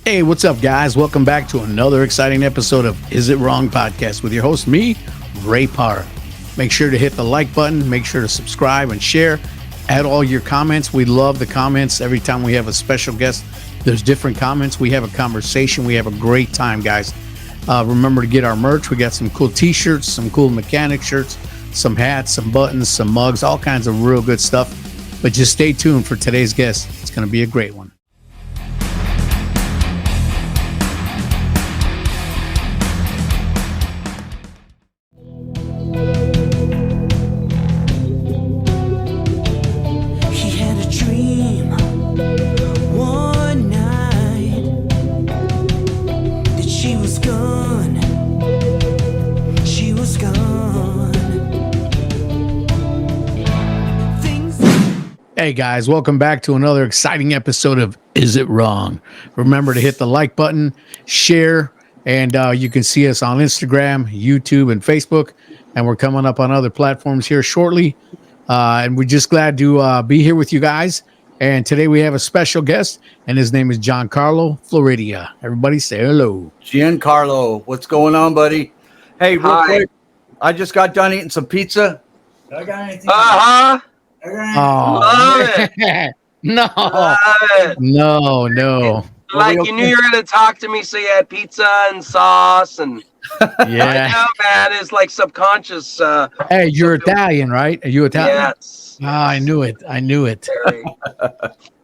Hey, what's up, guys? Welcome back to another exciting episode of Is It Wrong podcast with your host, me, Rey Parra. Make sure to hit the like button, make sure to subscribe and share. Add all your comments. We love the comments. Every time we have a special guest, there's different comments. We have a conversation. We have a great time, guys. Remember to get our merch. We got some cool t-shirts, some cool mechanic shirts, some hats, some buttons, some mugs, all kinds of real good stuff. But just stay tuned for today's guest. It's going to be a great one. Hey guys, welcome back to another exciting episode of Is It Wrong? Remember to hit the like button, share, and you can see us on Instagram, YouTube, and Facebook. And we're coming up on other platforms here shortly. And we're just glad to be here with you guys. And today we have a special guest, and his name is Giancarlo Floridia. Everybody say hello. Giancarlo, what's going on, buddy? Hey, real quick, I just got done eating some pizza. I got anything? Oh, Love it. No. Love it. No. Like you knew you were going to talk to me, so you had pizza and sauce. And Yeah. I know, man, it's like subconscious. Hey, you're Italian, right? Are you Italian? Yes. I knew it. Very.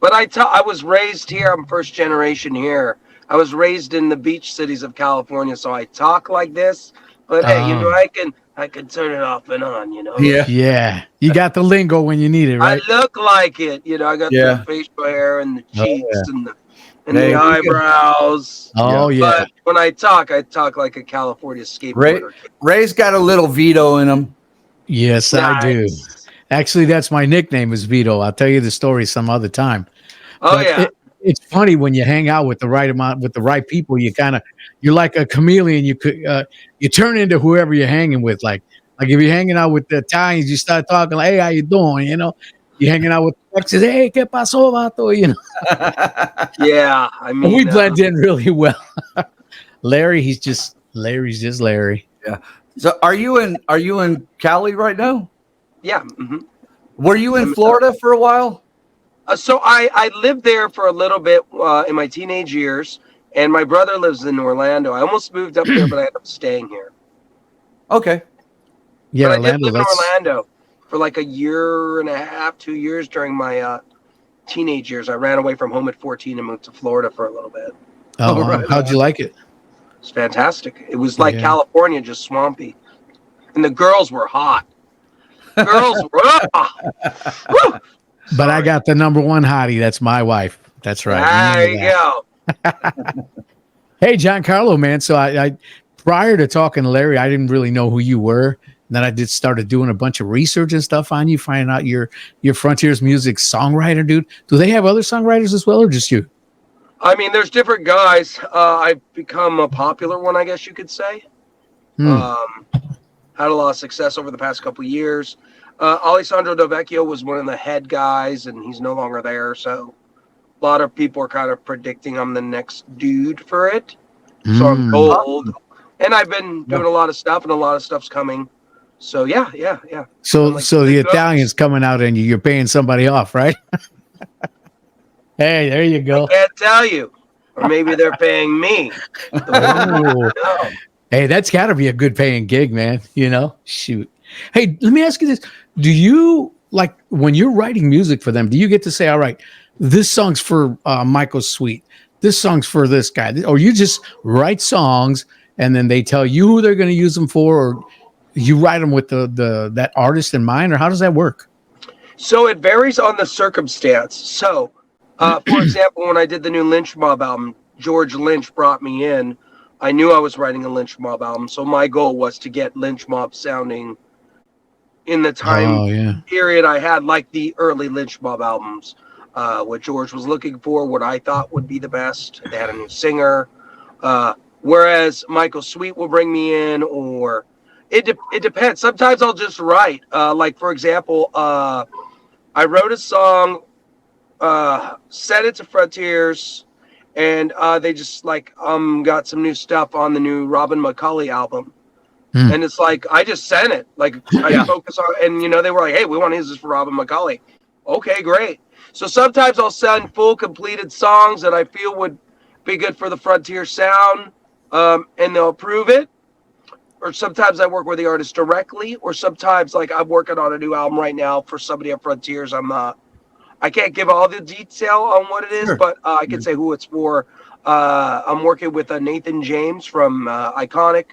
But I was raised here. I'm first generation here. I was raised in the beach cities of California, so I talk like this. But hey, you know, I can turn it off and on, you know. Yeah. You got the lingo when you need it, right? I look like it, you know. I got the facial hair and the cheeks and the eyebrows. Oh yeah. But when I talk like a California skateboarder. Ray's got a little Vito in him. Yes, Nice. I do. Actually, that's my nickname is Vito. I'll tell you the story some other time. Oh But yeah. it's funny when you hang out with the right amount, with the right people. You're like a chameleon. You turn into whoever you're hanging with. Like if you're hanging out with the Italians, you start talking like, "Hey, how you doing?" You know, you're hanging out with the Texans. "Hey, ¿qué pasó, vato?" You know. Yeah, I mean, We blend in really well. Larry's just Larry. Yeah. So are you in Cali right now? yeah. Were you in Florida for a while? So I lived there for a little bit in my teenage years, and my brother lives in Orlando. I almost moved up there, but I ended up staying here. Okay. Yeah, But I did live in that's- Orlando for like a year and a half, 2 years during my teenage years. I ran away from home at 14 and moved to Florida for a little bit. Oh, wow. right. How'd you like it? It's fantastic. It was like Yeah. California, just swampy. And the girls were hot. Girls were Woo! But I got the number one hottie. That's my wife. That's right. There Remember you that. go. Hey, Giancarlo, man. So I prior to talking to Larry, I didn't really know who you were. And then I started doing a bunch of research and stuff on you, finding out you're Frontiers Music songwriter, dude. Do they have other songwriters as well, or just you? I mean, there's different guys. I've become a popular one, I guess you could say. Had a lot of success over the past couple of years. Alessandro Del Vecchio was one of the head guys, and he's no longer there. So a lot of people are kind of predicting I'm the next dude for it. So I'm told. And I've been doing a lot of stuff, and a lot of stuff's coming. So yeah. So Like, the Italian's coming out and you're paying somebody off, right? Hey, there you go. Can't tell you. Or maybe they're paying me. Oh. Hey, that's got to be a good paying gig, man. You know, shoot. Hey, let me ask you this. Do you, like, when you're writing music for them, do you get to say, all right, this song's for Michael Sweet, this song's for this guy, or you just write songs and then they tell you who they're going to use them for, or you write them with that artist in mind, or how does that work? So it varies on the circumstance. So, for example, when I did the new Lynch Mob album, George Lynch brought me in. I knew I was writing a Lynch Mob album, so my goal was to get Lynch Mob sounding in the time period I had, like the early Lynch Mob albums. What George was looking for, what I thought would be the best. They had a new singer. Whereas Michael Sweet will bring me in, or it depends. Sometimes I'll just write. Like, for example, I wrote a song, sent it to Frontiers, and they just like got some new stuff on the new Robin McCulley album. And it's like I just sent it. Like I focus on, and they were like, "Hey, we want to use this for Robin McCulley." Okay, great. So sometimes I'll send full completed songs that I feel would be good for the Frontier sound, and they'll approve it. Or sometimes I work with the artist directly, or sometimes like I'm working on a new album right now for somebody at Frontiers. I can't give all the detail on what it is, but I can say who it's for. I'm working with Nathan James from Iconic.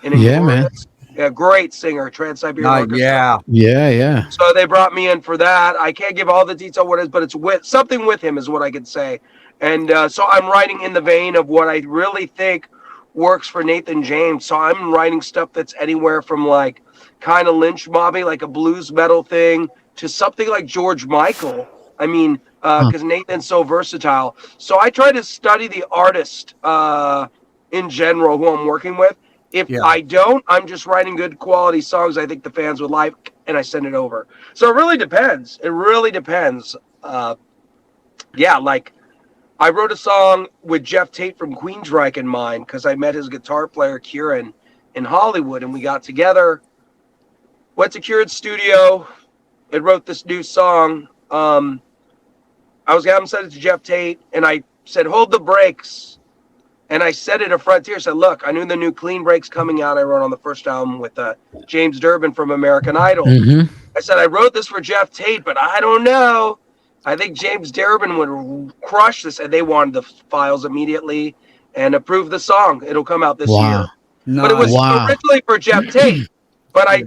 Man. Yeah, great singer, Trans-Siberian Orchestra. Yeah. So they brought me in for that. I can't give all the detail what it is, but it's with something with him is what I can say. And so I'm writing in the vein of what I really think works for Nathan James. So I'm writing stuff that's anywhere from like kind of Lynch mobby, like a blues metal thing, to something like George Michael. I mean, because Nathan's so versatile. So I try to study the artist in general who I'm working with. If I don't, I'm just writing good quality songs I think the fans would like, and I send it over. So it really depends. It really depends. Like I wrote a song with Jeff Tate from Queensryche in mind because I met his guitar player, Kieran, in Hollywood, and we got together, went to Kieran's studio, and wrote this new song. I was going to send it to Jeff Tate, and I said, hold the brakes. And I said it at Frontier, said, look, I knew the new Clean Breaks coming out. I wrote on the first album with James Durbin from American Idol. I said, I wrote this for Jeff Tate, but I don't know. I think James Durbin would crush this. And they wanted the files immediately and approved the song. It'll come out this year. Nice. But it was originally for Jeff Tate. But I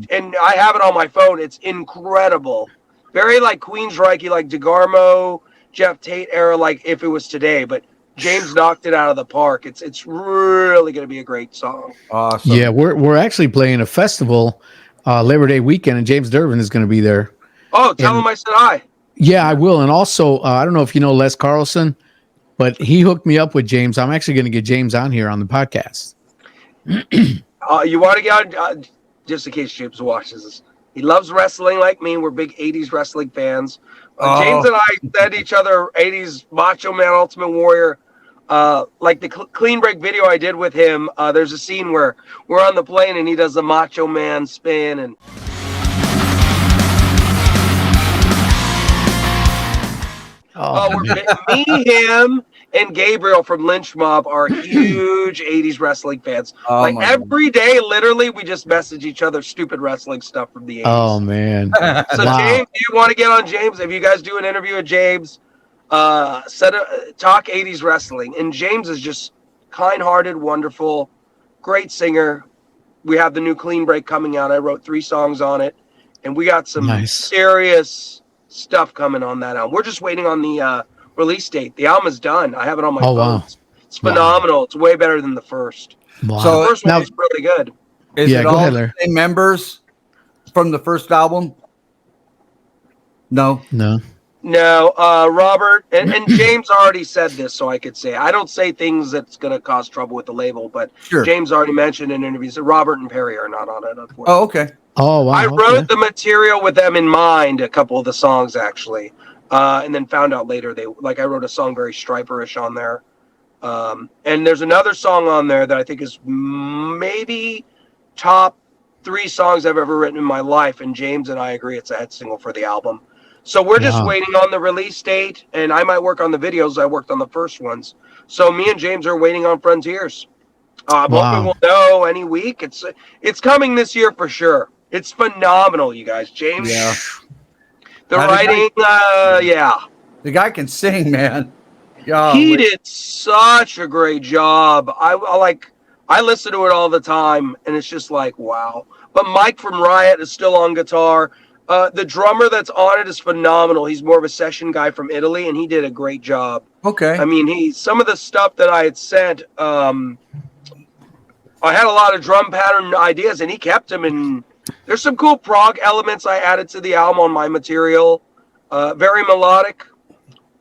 have it on my phone. It's incredible. Very like Queensryche, like DeGarmo, Jeff Tate era, like if it was today. But James knocked it out of the park. It's really going to be a great song. Awesome. Yeah, we're actually playing a festival Labor Day weekend, and James Durbin is going to be there. Oh, tell him I said hi. Yeah, I will. And also, I don't know if you know Les Carlson, but he hooked me up with James. I'm actually going to get James on here on the podcast. You want to get on, just in case James watches this. He loves wrestling like me. We're big 80s wrestling fans. James and I sent each other 80s Macho Man Ultimate Warrior. Like the Clean Break video I did with him, there's a scene where we're on the plane and he does the Macho Man spin. And me, him, and Gabriel from Lynch Mob are huge 80s wrestling fans. Every day, literally, we just message each other stupid wrestling stuff from the 80s. Oh, man. So, James, do you want to get on James? If you guys do an interview with James, talk 80s wrestling. And James is just kind-hearted, wonderful, great singer. We have the new Clean Break coming out. I wrote 3 songs on it. And we got some serious stuff coming on that album. We're just waiting on the release date. The album is done. I have it on my phone. Wow. It's phenomenal. Wow. It's way better than the first. Wow. So the first one was really good. Is it all the same members from the first album? No. Robert and James already said this, so I could say I don't say things that's going to cause trouble with the label, but James already mentioned in interviews that Robert and Perry are not on it, unfortunately. Oh, okay. Oh, wow. I wrote the material with them in mind, a couple of the songs actually. And then found out later I wrote a song very Stryper-ish on there. And there's another song on there that I think is maybe top 3 songs I've ever written in my life. And James and I agree it's a hit single for the album. So we're just waiting on the release date, and I might work on the videos. I worked on the first ones. So me and James are waiting on Frontiers. I'm hoping we'll know any week. It's coming this year for sure. It's phenomenal, you guys. James. Yeah. The writing, The guy can sing, man. He did such a great job. I listen to it all the time, and it's just like, wow. But Mike from Riot is still on guitar. The drummer that's on it is phenomenal. He's more of a session guy from Italy, and he did a great job. Okay. I mean, some of the stuff that I had sent, I had a lot of drum pattern ideas, and he kept them. And there's some cool prog elements I added to the album on my material. Very melodic.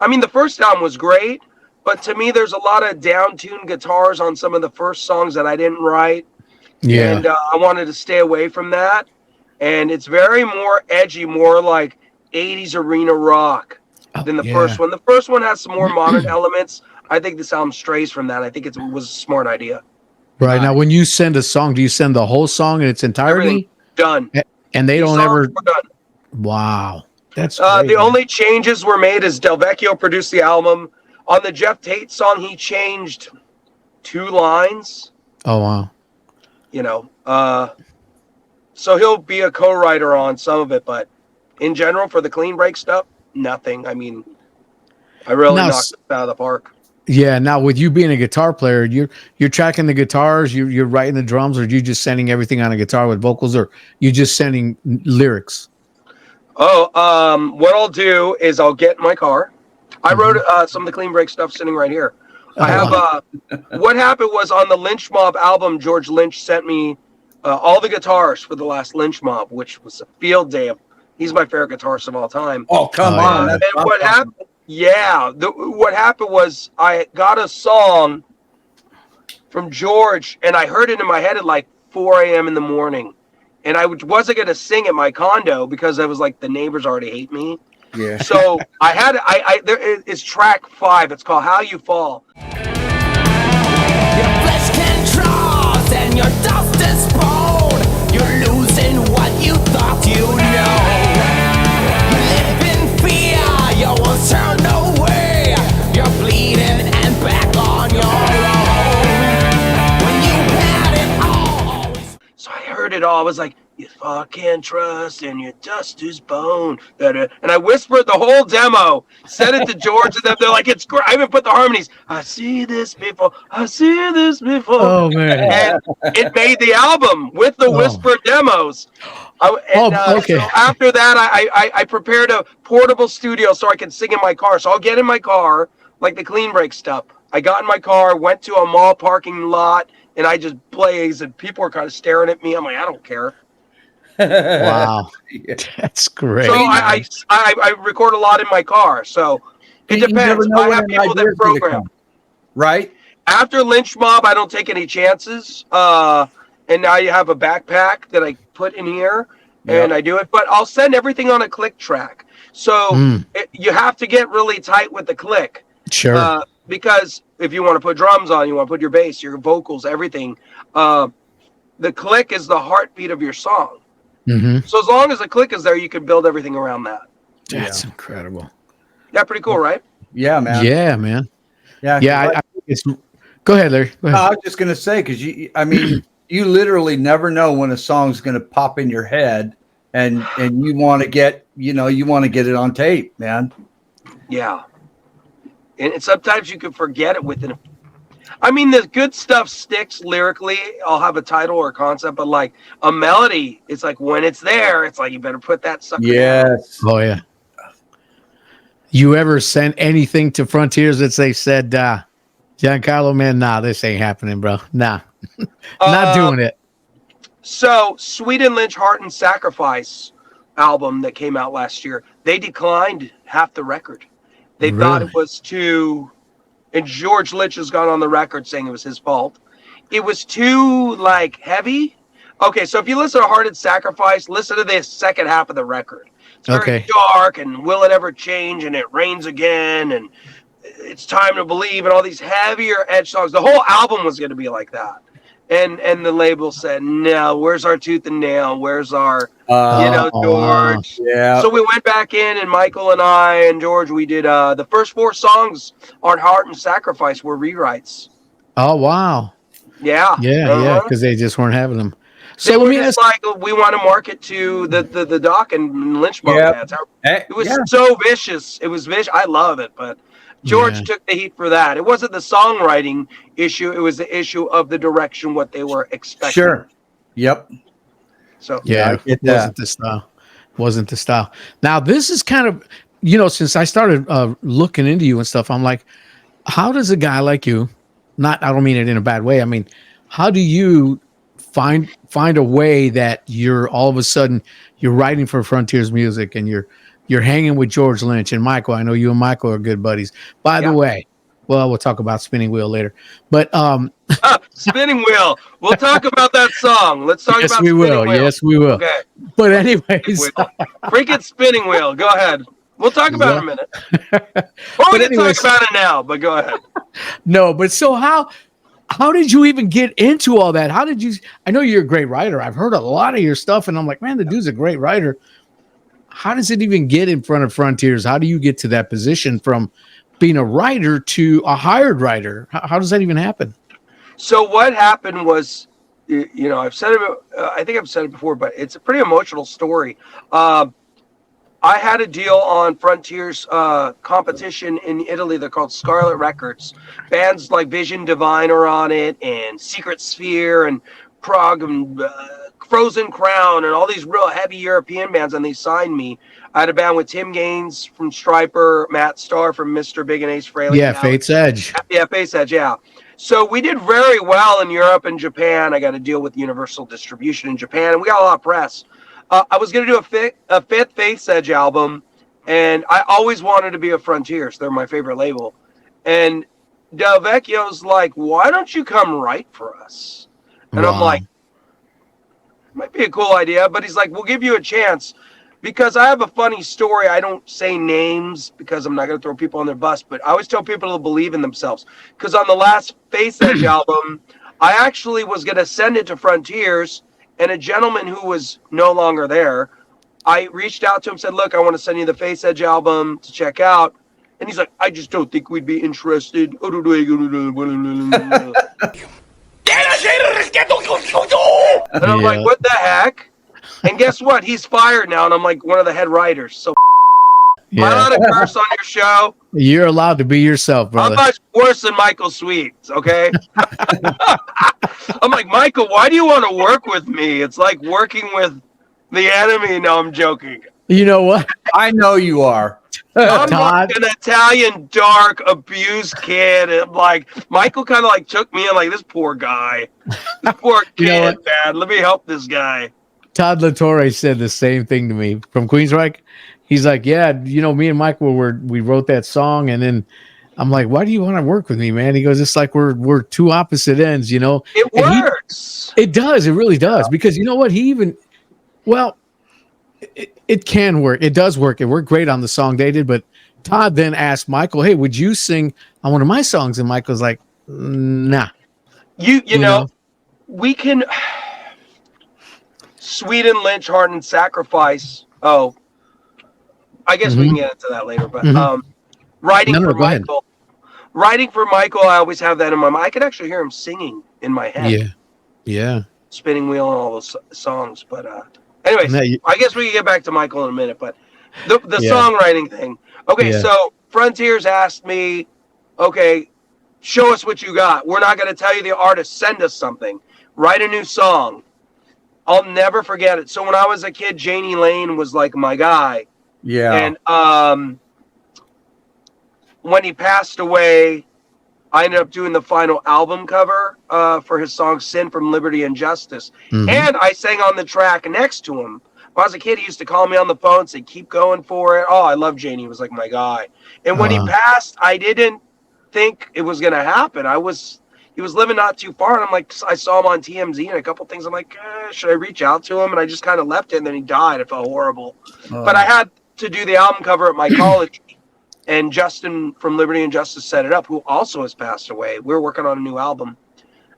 I mean, the first album was great, but to me, there's a lot of down-tuned guitars on some of the first songs that I didn't write. Yeah. And I wanted to stay away from that. And it's very more edgy, more like 80s arena rock than the first one. The first one has some more modern elements. I think this album strays from that. I think it was a smart idea. Right. Now, when you send a song, do you send the whole song in its entirety? Everything done. And they don't ever. Done. Wow. That's great, the only changes were made is Del Vecchio produced the album. On the Jeff Tate song, he changed 2 lines. Oh, wow. You know, so he'll be a co-writer on some of it, but in general, for the clean break stuff, nothing. I mean, I really knocked it out of the park. Yeah. Now, with you being a guitar player, you're tracking the guitars, you're writing the drums, or you just sending everything on a guitar with vocals, or you just sending lyrics? Oh, what I'll do is I'll get in my car. I wrote some of the clean break stuff sitting right here. I have what happened was on the Lynch Mob album, George Lynch sent me all the guitars for the last Lynch Mob, which was a field day. He's my favorite guitarist of all time. Oh, come on. And what happened? Yeah. What happened was I got a song from George, and I heard it in my head at like 4 a.m. in the morning. And I wasn't going to sing at my condo because I was like, the neighbors already hate me. Yeah. So I had, it's track 5. It's called How You Fall. Your flesh can trust and your dust is bone. You're losing what you thought you know. You live in fear, you won't turn away. You're bleeding and back on your own. When you had it all. So I heard it all. I was like, you fucking trust and your dust is bone. And I whispered the whole demo, sent it to George, and they're like, it's great. I even put the harmonies. I see this before. I see this before. Oh, man. And it made the album with the whispered demos. Okay. So after that, I prepared a portable studio so I can sing in my car. So I'll get in my car, like the clean break stuff. I got in my car, went to a mall parking lot, and I just blazed, and people were kind of staring at me. I'm like, I don't care. Wow. That's great. So I record a lot in my car. So it depends. I have people that program. Right. After Lynch Mob, I don't take any chances. And now you have a backpack that I put in here and I do it. But I'll send everything on a click track. So you have to get really tight with the click. Sure. Because if you want to put drums on, you want to put your bass, your vocals, everything. The click is the heartbeat of your song. Mm-hmm. So as long as the click is there, you can build everything around that. That's incredible. Yeah, pretty cool, right? Yeah, man. Yeah, man. Yeah. Yeah. Go ahead, Larry. Go ahead. I was just going to say, because you literally never know when a song's going to pop in your head, and you want to get, you want to get it on tape, man. Yeah. And sometimes you can forget it within the good stuff sticks lyrically. I'll have a title or a concept, but like a melody, it's like when it's there, it's like you better put that sucker down. Oh, yeah. You ever sent anything to Frontiers that they said, Giancarlo, man, nah, this ain't happening, bro. Nah, not doing it. So Sweet and Lynch Heart and Sacrifice album that came out last year, they declined half the record. They thought it was too, and George Lynch has gone on the record saying it was his fault. It was too heavy. Okay, so if you listen to Heart and Sacrifice, listen to the second half of the record. It's very dark, and Will It Ever Change, and It Rains Again, and It's Time to Believe, and all these heavier edge songs. The whole album was going to be like that. And the label said, no, where's our tooth and nail? Where's our, George? Yeah. So we went back in, and Michael and I and George, we did the first 4 songs on Heart and Sacrifice were rewrites. Oh, wow. Yeah. Yeah, because they just weren't having them. So let me ask, we want to market to the Doc and Lynch Mob. It was so vicious. It was vicious. I love it, but George took the heat for that. It wasn't the songwriting issue. It was the issue of the direction, what they were expecting. Sure. Yep. So it wasn't the style. Now this is kind of, since I started looking into you and stuff, I'm like, how does a guy like you, I don't mean it in a bad way. I mean, how do you find a way that you're all of a sudden you're writing for Frontiers Music and you're hanging with George Lynch and Michael. I know you and Michael are good buddies. By the way, we'll talk about Spinning Wheel later. But Spinning Wheel. We'll talk about that song. Let's talk about Spinning Wheel. Yes, we will. Okay. But anyways, freaking Spinning Wheel. Go ahead. We'll talk about it in a minute. Or we can talk about it now, but go ahead. No, but so how did you even get into all that? How did you? I know you're a great writer. I've heard a lot of your stuff, and I'm like, man, the dude's a great writer. How does it even get in front of Frontiers? How do you get to that position from being a writer to a hired writer? How does that even happen? So what happened was, I've said it. I think I've said it before, but it's a pretty emotional story. I had a deal on Frontiers competition in Italy. They're called Scarlet Records. Bands like Vision Divine are on it, and Secret Sphere, and Prague, and Frozen Crown, and all these real heavy European bands, and they signed me. I had a band with Tim Gaines from Stryper, Matt Starr from Mr. Big and Ace Frehley. Yeah, Fate's Edge. Yeah, Fate's Edge, yeah. So we did very well in Europe and Japan. I got a deal with Universal Distribution in Japan, and we got a lot of press. I was going to do a fifth Fate's Edge album, and I always wanted to be a Frontiers. They're my favorite label. And Del Vecchio's like, why don't you come write for us? And I'm like, might be a cool idea. But he's like, we'll give you a chance. Because I have a funny story. I don't say names because I'm not going to throw people on their bus. But I always tell people to believe in themselves. Because on the last Fate's Edge album, I actually was going to send it to Frontiers. And a gentleman who was no longer there, I reached out to him, said, look, I want to send you the Fate's Edge album to check out. And he's like, I just don't think we'd be interested. And I'm like, what the heck? And guess what? He's fired now. And I'm like one of the head writers. So am I allowed to curse on your show? You're allowed to be yourself, brother. I'm much worse than Michael Sweets, okay? I'm like, Michael, why do you want to work with me? It's like working with the enemy. No, I'm joking. You know what? I know you are. I'm like an Italian, dark, abused kid. And like, Michael kind of like took me in like, this poor guy. This poor kid, man. Let me help this guy. Todd LaTorre said the same thing to me from Queensryche. He's like, yeah, me and Michael we wrote that song, and then I'm like, why do you want to work with me, man? He goes, it's like we're two opposite ends, It works. It does. It really does. Because you know what? It can work. It does work. It worked great on the song they did. But Todd then asked Michael, hey, would you sing on one of my songs? And Michael's like, nah. You know, we can. Sweden, Lynch, Heart, and Sacrifice. Oh, I guess we can get into that later. But writing for Michael. Writing for Michael, I always have that in my mind. I could actually hear him singing in my head. Yeah. Spinning Wheel and all those songs. But anyways, I guess we can get back to Michael in a minute. But the songwriting thing. Okay, so Frontiers asked me, okay, show us what you got. We're not going to tell you the artist. Send us something. Write a new song. I'll never forget it. So when I was a kid, Janie Lane was like my guy. Yeah. And when he passed away, I ended up doing the final album cover for his song Sin from Liberty and Justice. And I sang on the track next to him. When I was a kid, he used to call me on the phone and say, keep going for it. Oh, I love Janie. He was like my guy. And when he passed, I didn't think it was going to happen. He was living not too far. And I'm like, I saw him on TMZ and a couple things. I'm like, should I reach out to him? And I just kind of left it. And then he died. It felt horrible. But I had to do the album cover at my college. And Justin from Liberty and Justice set it up, who also has passed away. We're working on a new album.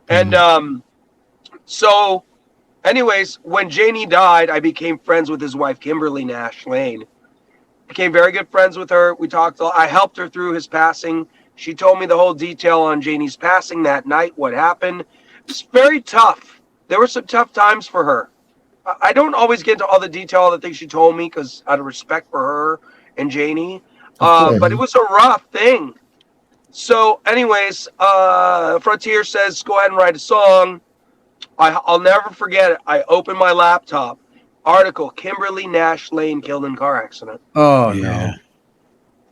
And so anyways, when Janie died, I became friends with his wife, Kimberly Nash Lane. Became very good friends with her. We talked. I helped her through his passing. She told me the whole detail on Janie's passing that night, what happened. It's very tough. There were some tough times for her. I don't always get into all the detail, all the things she told me, because out of respect for her and Janie. But it was a rough thing. So anyways, Frontier says, go ahead and write a song. I'll never forget it. I opened my laptop. Article, Kimberly Nash Lane killed in car accident. Oh, no.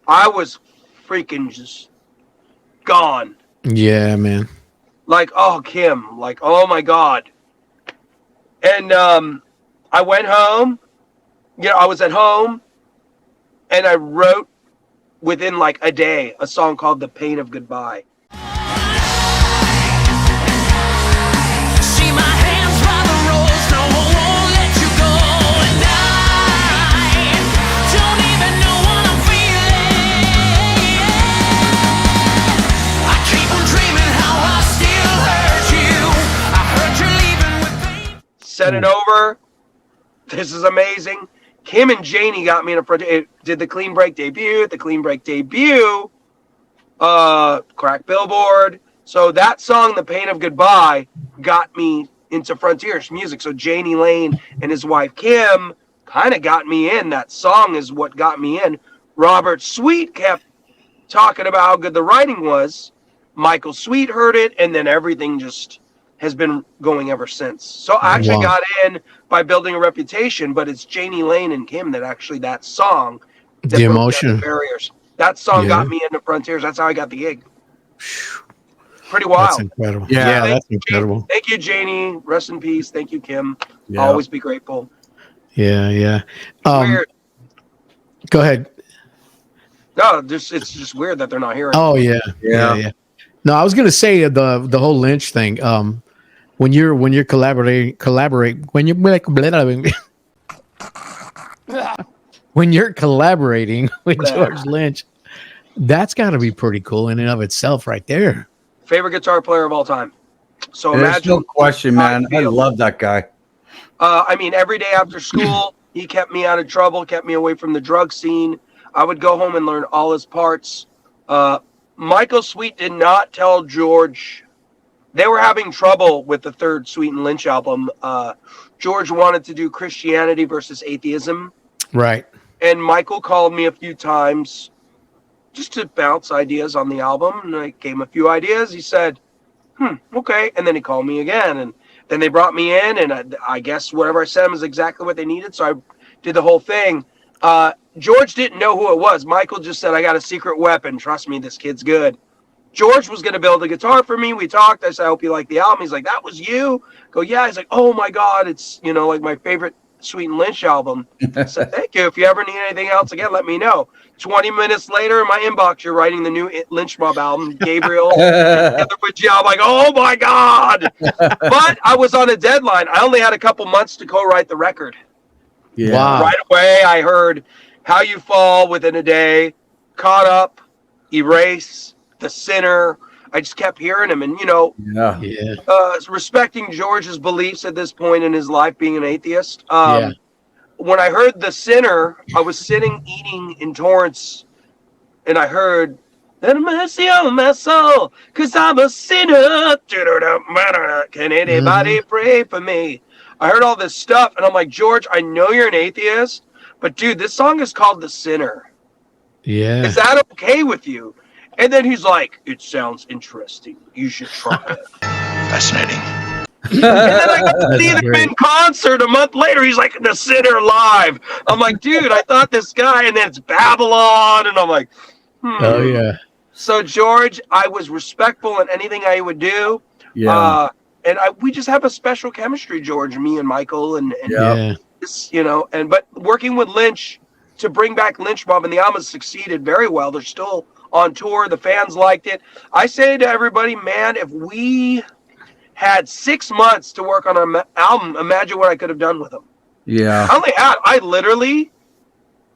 I was freaking just gone. Yeah, man. Like, oh, Kim. Like, oh, my God. And I went home. I was at home. And I wrote within like a day a song called The Pain of Goodbye. Sent it over. This is amazing. Kim and Janie got me in a front. It did the Clean Break debut. The Clean Break debut, cracked Billboard. So that song, "The Pain of Goodbye," got me into Frontiers music. So Janie Lane and his wife Kim kind of got me in. That song is what got me in. Robert Sweet kept talking about how good the writing was. Michael Sweet heard it, and then everything just has been going ever since. So I actually got in by building a reputation, but it's Janie Lane and Kim that actually, that song, that The emotion. the barriers. That song got me into Frontiers. That's how I got the gig. Pretty wild. That's incredible. Yeah, That's incredible. Thank you, Janie. Rest in peace. Thank you, Kim. Yeah. Always be grateful. Yeah. Weird. Go ahead. No, it's just weird that they're not here. Oh yeah. No, I was gonna say the whole Lynch thing. When you're collaborate when you're like when you're collaborating with George Lynch, that's got to be pretty cool in and of itself, right there. Favorite guitar player of all time. So There's imagine. no question, man. I love that guy. I mean, every day after school, he kept me out of trouble, kept me away from the drug scene. I would go home and learn all his parts. Michael Sweet did not tell George. They were having trouble with the third Sweet and Lynch album. George wanted to do Christianity versus atheism. Right. And Michael called me a few times just to bounce ideas on the album. And I gave him a few ideas. He said, okay. And then he called me again. And then they brought me in. And I guess whatever I sent him is exactly what they needed. So I did the whole thing. George didn't know who it was. Michael just said, I got a secret weapon. Trust me, this kid's good. George was going to build a guitar for me. We talked. I said, I hope you like the album. He's like, that was you? I go, yeah. He's like, oh my God. It's, like my favorite Sweet and Lynch album. I said, thank you. If you ever need anything else again, let me know. 20 minutes later in my inbox, you're writing the new Lynch Mob album, Gabriel, together with you. I'm like, oh my God. But I was on a deadline. I only had a couple months to co-write the record. Yeah. Wow. Right away, I heard How You Fall within a day, Caught Up, Erase, The Sinner. I just kept hearing him. And, respecting George's beliefs at this point in his life, being an atheist. When I heard The Sinner, I was sitting eating in Torrance, and I heard, "Have mercy on my soul, 'cause I'm a sinner. Can anybody pray for me?" I heard all this stuff, and I'm like, George, I know you're an atheist, but dude, this song is called The Sinner. Yeah. Is that okay with you? And then he's like, it sounds interesting. You should try it. Fascinating. And then I got to see them in concert a month later. He's like, The Sinner live. I'm like, dude, I thought this guy, and then it's Babylon. And I'm like, Oh, yeah. So, George, I was respectful in anything I would do. Yeah. And we just have a special chemistry, George, me and Michael. And this, but working with Lynch to bring back Lynch Mob, and the album has succeeded very well. They're still on tour. The fans liked it. I say to everybody, man, if we had 6 months to work on an album, imagine what I could have done with them. Yeah. I literally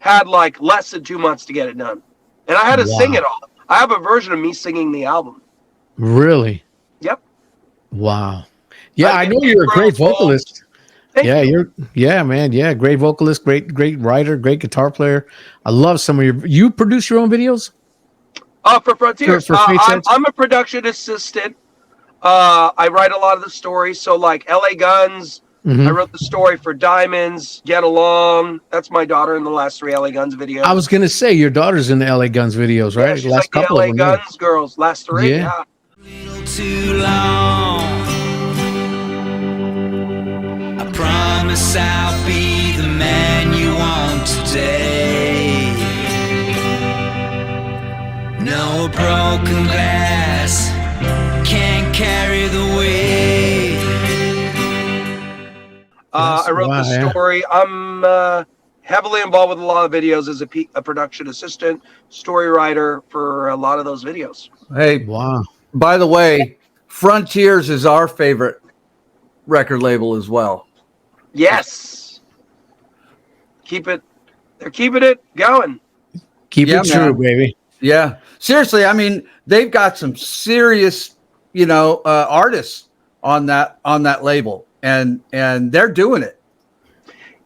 had like less than 2 months to get it done. And I had to sing it all. I have a version of me singing the album. Really? Yep. Wow. Yeah, I know you're a great vocalist. Thank you. Man. Yeah, great vocalist, great writer, great guitar player. I love some of you produce your own videos? For Frontiers. I'm a production assistant. I write a lot of the stories. So like LA Guns, I wrote the story for Diamonds, Get Along. That's my daughter in the last 3 LA Guns videos. I was going to say, your daughter's in the LA Guns videos, right? Yeah, she's like the LA Guns girls, last 3. Yeah. Little too long. I promise I'll be the man you want today. No broken glass can't carry the weight. I wrote the story. I'm heavily involved with a lot of videos as a production assistant, story writer for a lot of those videos. Hey, wow. By the way, Frontiers is our favorite record label as well. Yes. They're keeping it going. Keep it true, baby. Yeah. Seriously, I mean, they've got some serious, artists on that label. and they're doing it.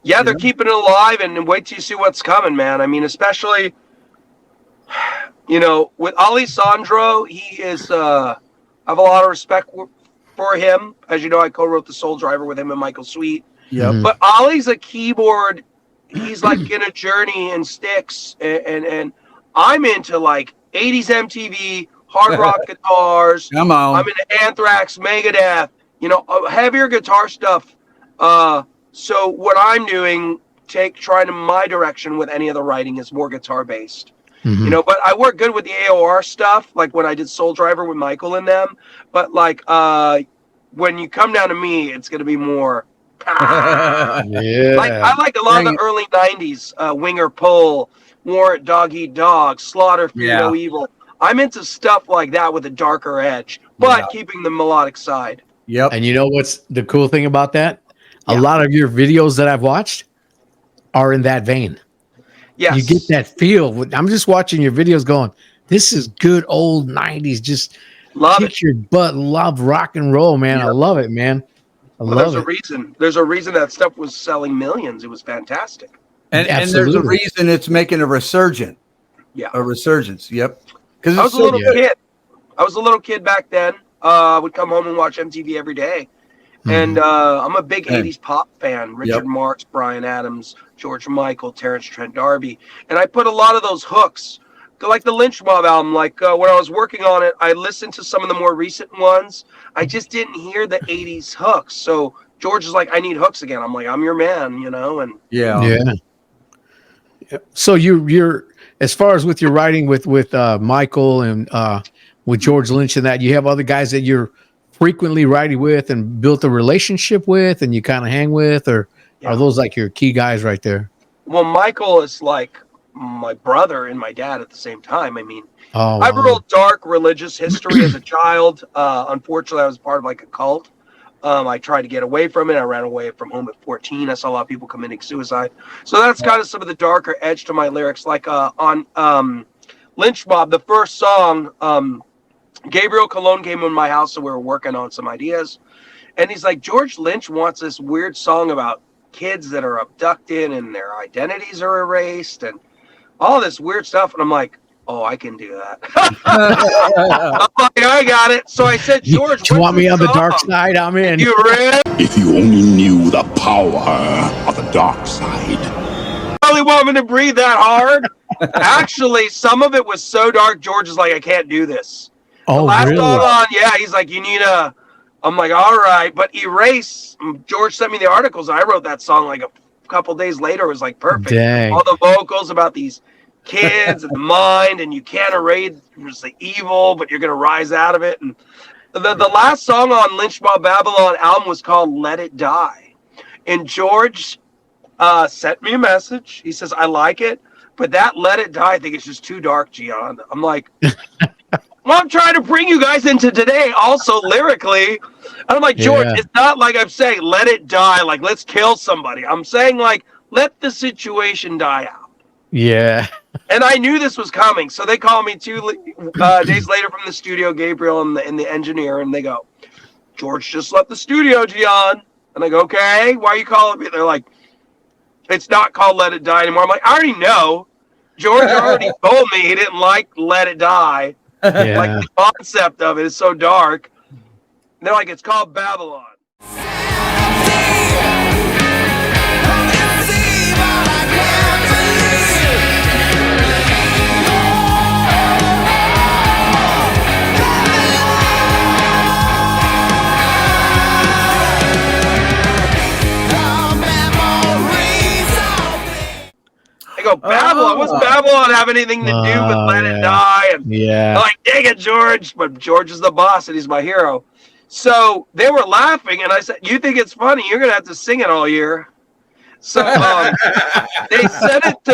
Yeah, they're keeping it alive, and wait till you see what's coming, man. I mean, especially, with Alessandro, he is. I have a lot of respect for him. As you know, I co-wrote the Soul Driver with him and Michael Sweet. Yep. But Ollie's a keyboard. He's like in a journey and sticks, and I'm into like 80s MTV hard rock guitars. Come on. I'm into Anthrax, Megadeth, heavier guitar stuff. So what I'm doing, trying to my direction with any of the writing is more guitar based. But I work good with the AOR stuff, like when I did Soul Driver with Michael and them. But like when you come down to me, it's gonna be more. Yeah. Like I like a lot of the early '90s, Winger Pull, Warrant, Dog Eat Dog, Slaughter, Fear No Evil. I'm into stuff like that with a darker edge, but keeping the melodic side. Yep. And you know what's the cool thing about that? A lot of your videos that I've watched are in that vein. Yes. You get that feel. I'm just watching your videos going, this is good old 90s. Just Love kick it. your butt, love rock and roll, man. I love it, man. There's a reason. There's a reason that stuff was selling millions. It was fantastic. And there's a reason it's making a resurgence. Yeah. A resurgence. Yep. Because I was a little kid. I was a little kid back then. I would come home and watch MTV every day. And I'm a big 80s pop fan. Richard Marx, Bryan Adams, George Michael, Terrence Trent D'Arby. And I put a lot of those hooks, like the Lynch Mob album. Like when I was working on it, I listened to some of the more recent ones. I just didn't hear the 80s hooks. So George is like, I need hooks again. I'm like, I'm your man, and yeah. So you're as far as with your writing with Michael and with George Lynch and that, you have other guys that you're frequently writing with and built a relationship with and you kind of hang with, or are those like your key guys right there? Well, Michael is like my brother and my dad at the same time. I mean, I have a real dark religious history as a child. Unfortunately, I was part of like a cult. I tried to get away from it. I ran away from home at 14. I saw a lot of people committing suicide. So that's kind of some of the darker edge to my lyrics. Like on Lynch Mob, the first song, Gabriel Colon came in my house and we were working on some ideas. And he's like, George Lynch wants this weird song about kids that are abducted and their identities are erased and all this weird stuff. And I'm like, oh, I can do that. I'm like, I got it. So I said, George, do you want me on the dark side? I'm in. You ready? If you only knew the power of the dark side. Really want me to breathe that hard? Actually, some of it was so dark, George is like, I can't do this. Oh, last really? song on, he's like, you need a. I'm like, all right, but erase. George sent me the articles. I wrote that song like a couple days later. It was like perfect. Dang. All the vocals about these kids and the mind, and you can't erase the evil, but you're gonna rise out of it. And the last song on Lynch Mob Babylon album was called "Let It Die," and George sent me a message. He says, I like it, but that "Let It Die" I think it's just too dark, Gian. I'm like. Well, I'm trying to bring you guys into today also lyrically. And I'm like, George, it's not like I'm saying let it die, like let's kill somebody. I'm saying like let the situation die out. Yeah. And I knew this was coming. So they called me 2 days later from the studio, Gabriel and the engineer, and they go, George just left the studio, Gian. And I go, okay, why are you calling me? They're like, it's not called Let It Die anymore. I'm like, I already know. George already told me he didn't like Let It Die. Yeah. Like the concept of it is so dark. And they're like, it's called Babylon. I go, Babylon? What's Babylon have anything to do with Let It Die? And I'm like, dang it, George. But George is the boss and he's my hero. So they were laughing and I said, you think it's funny? You're going to have to sing it all year. So they sent it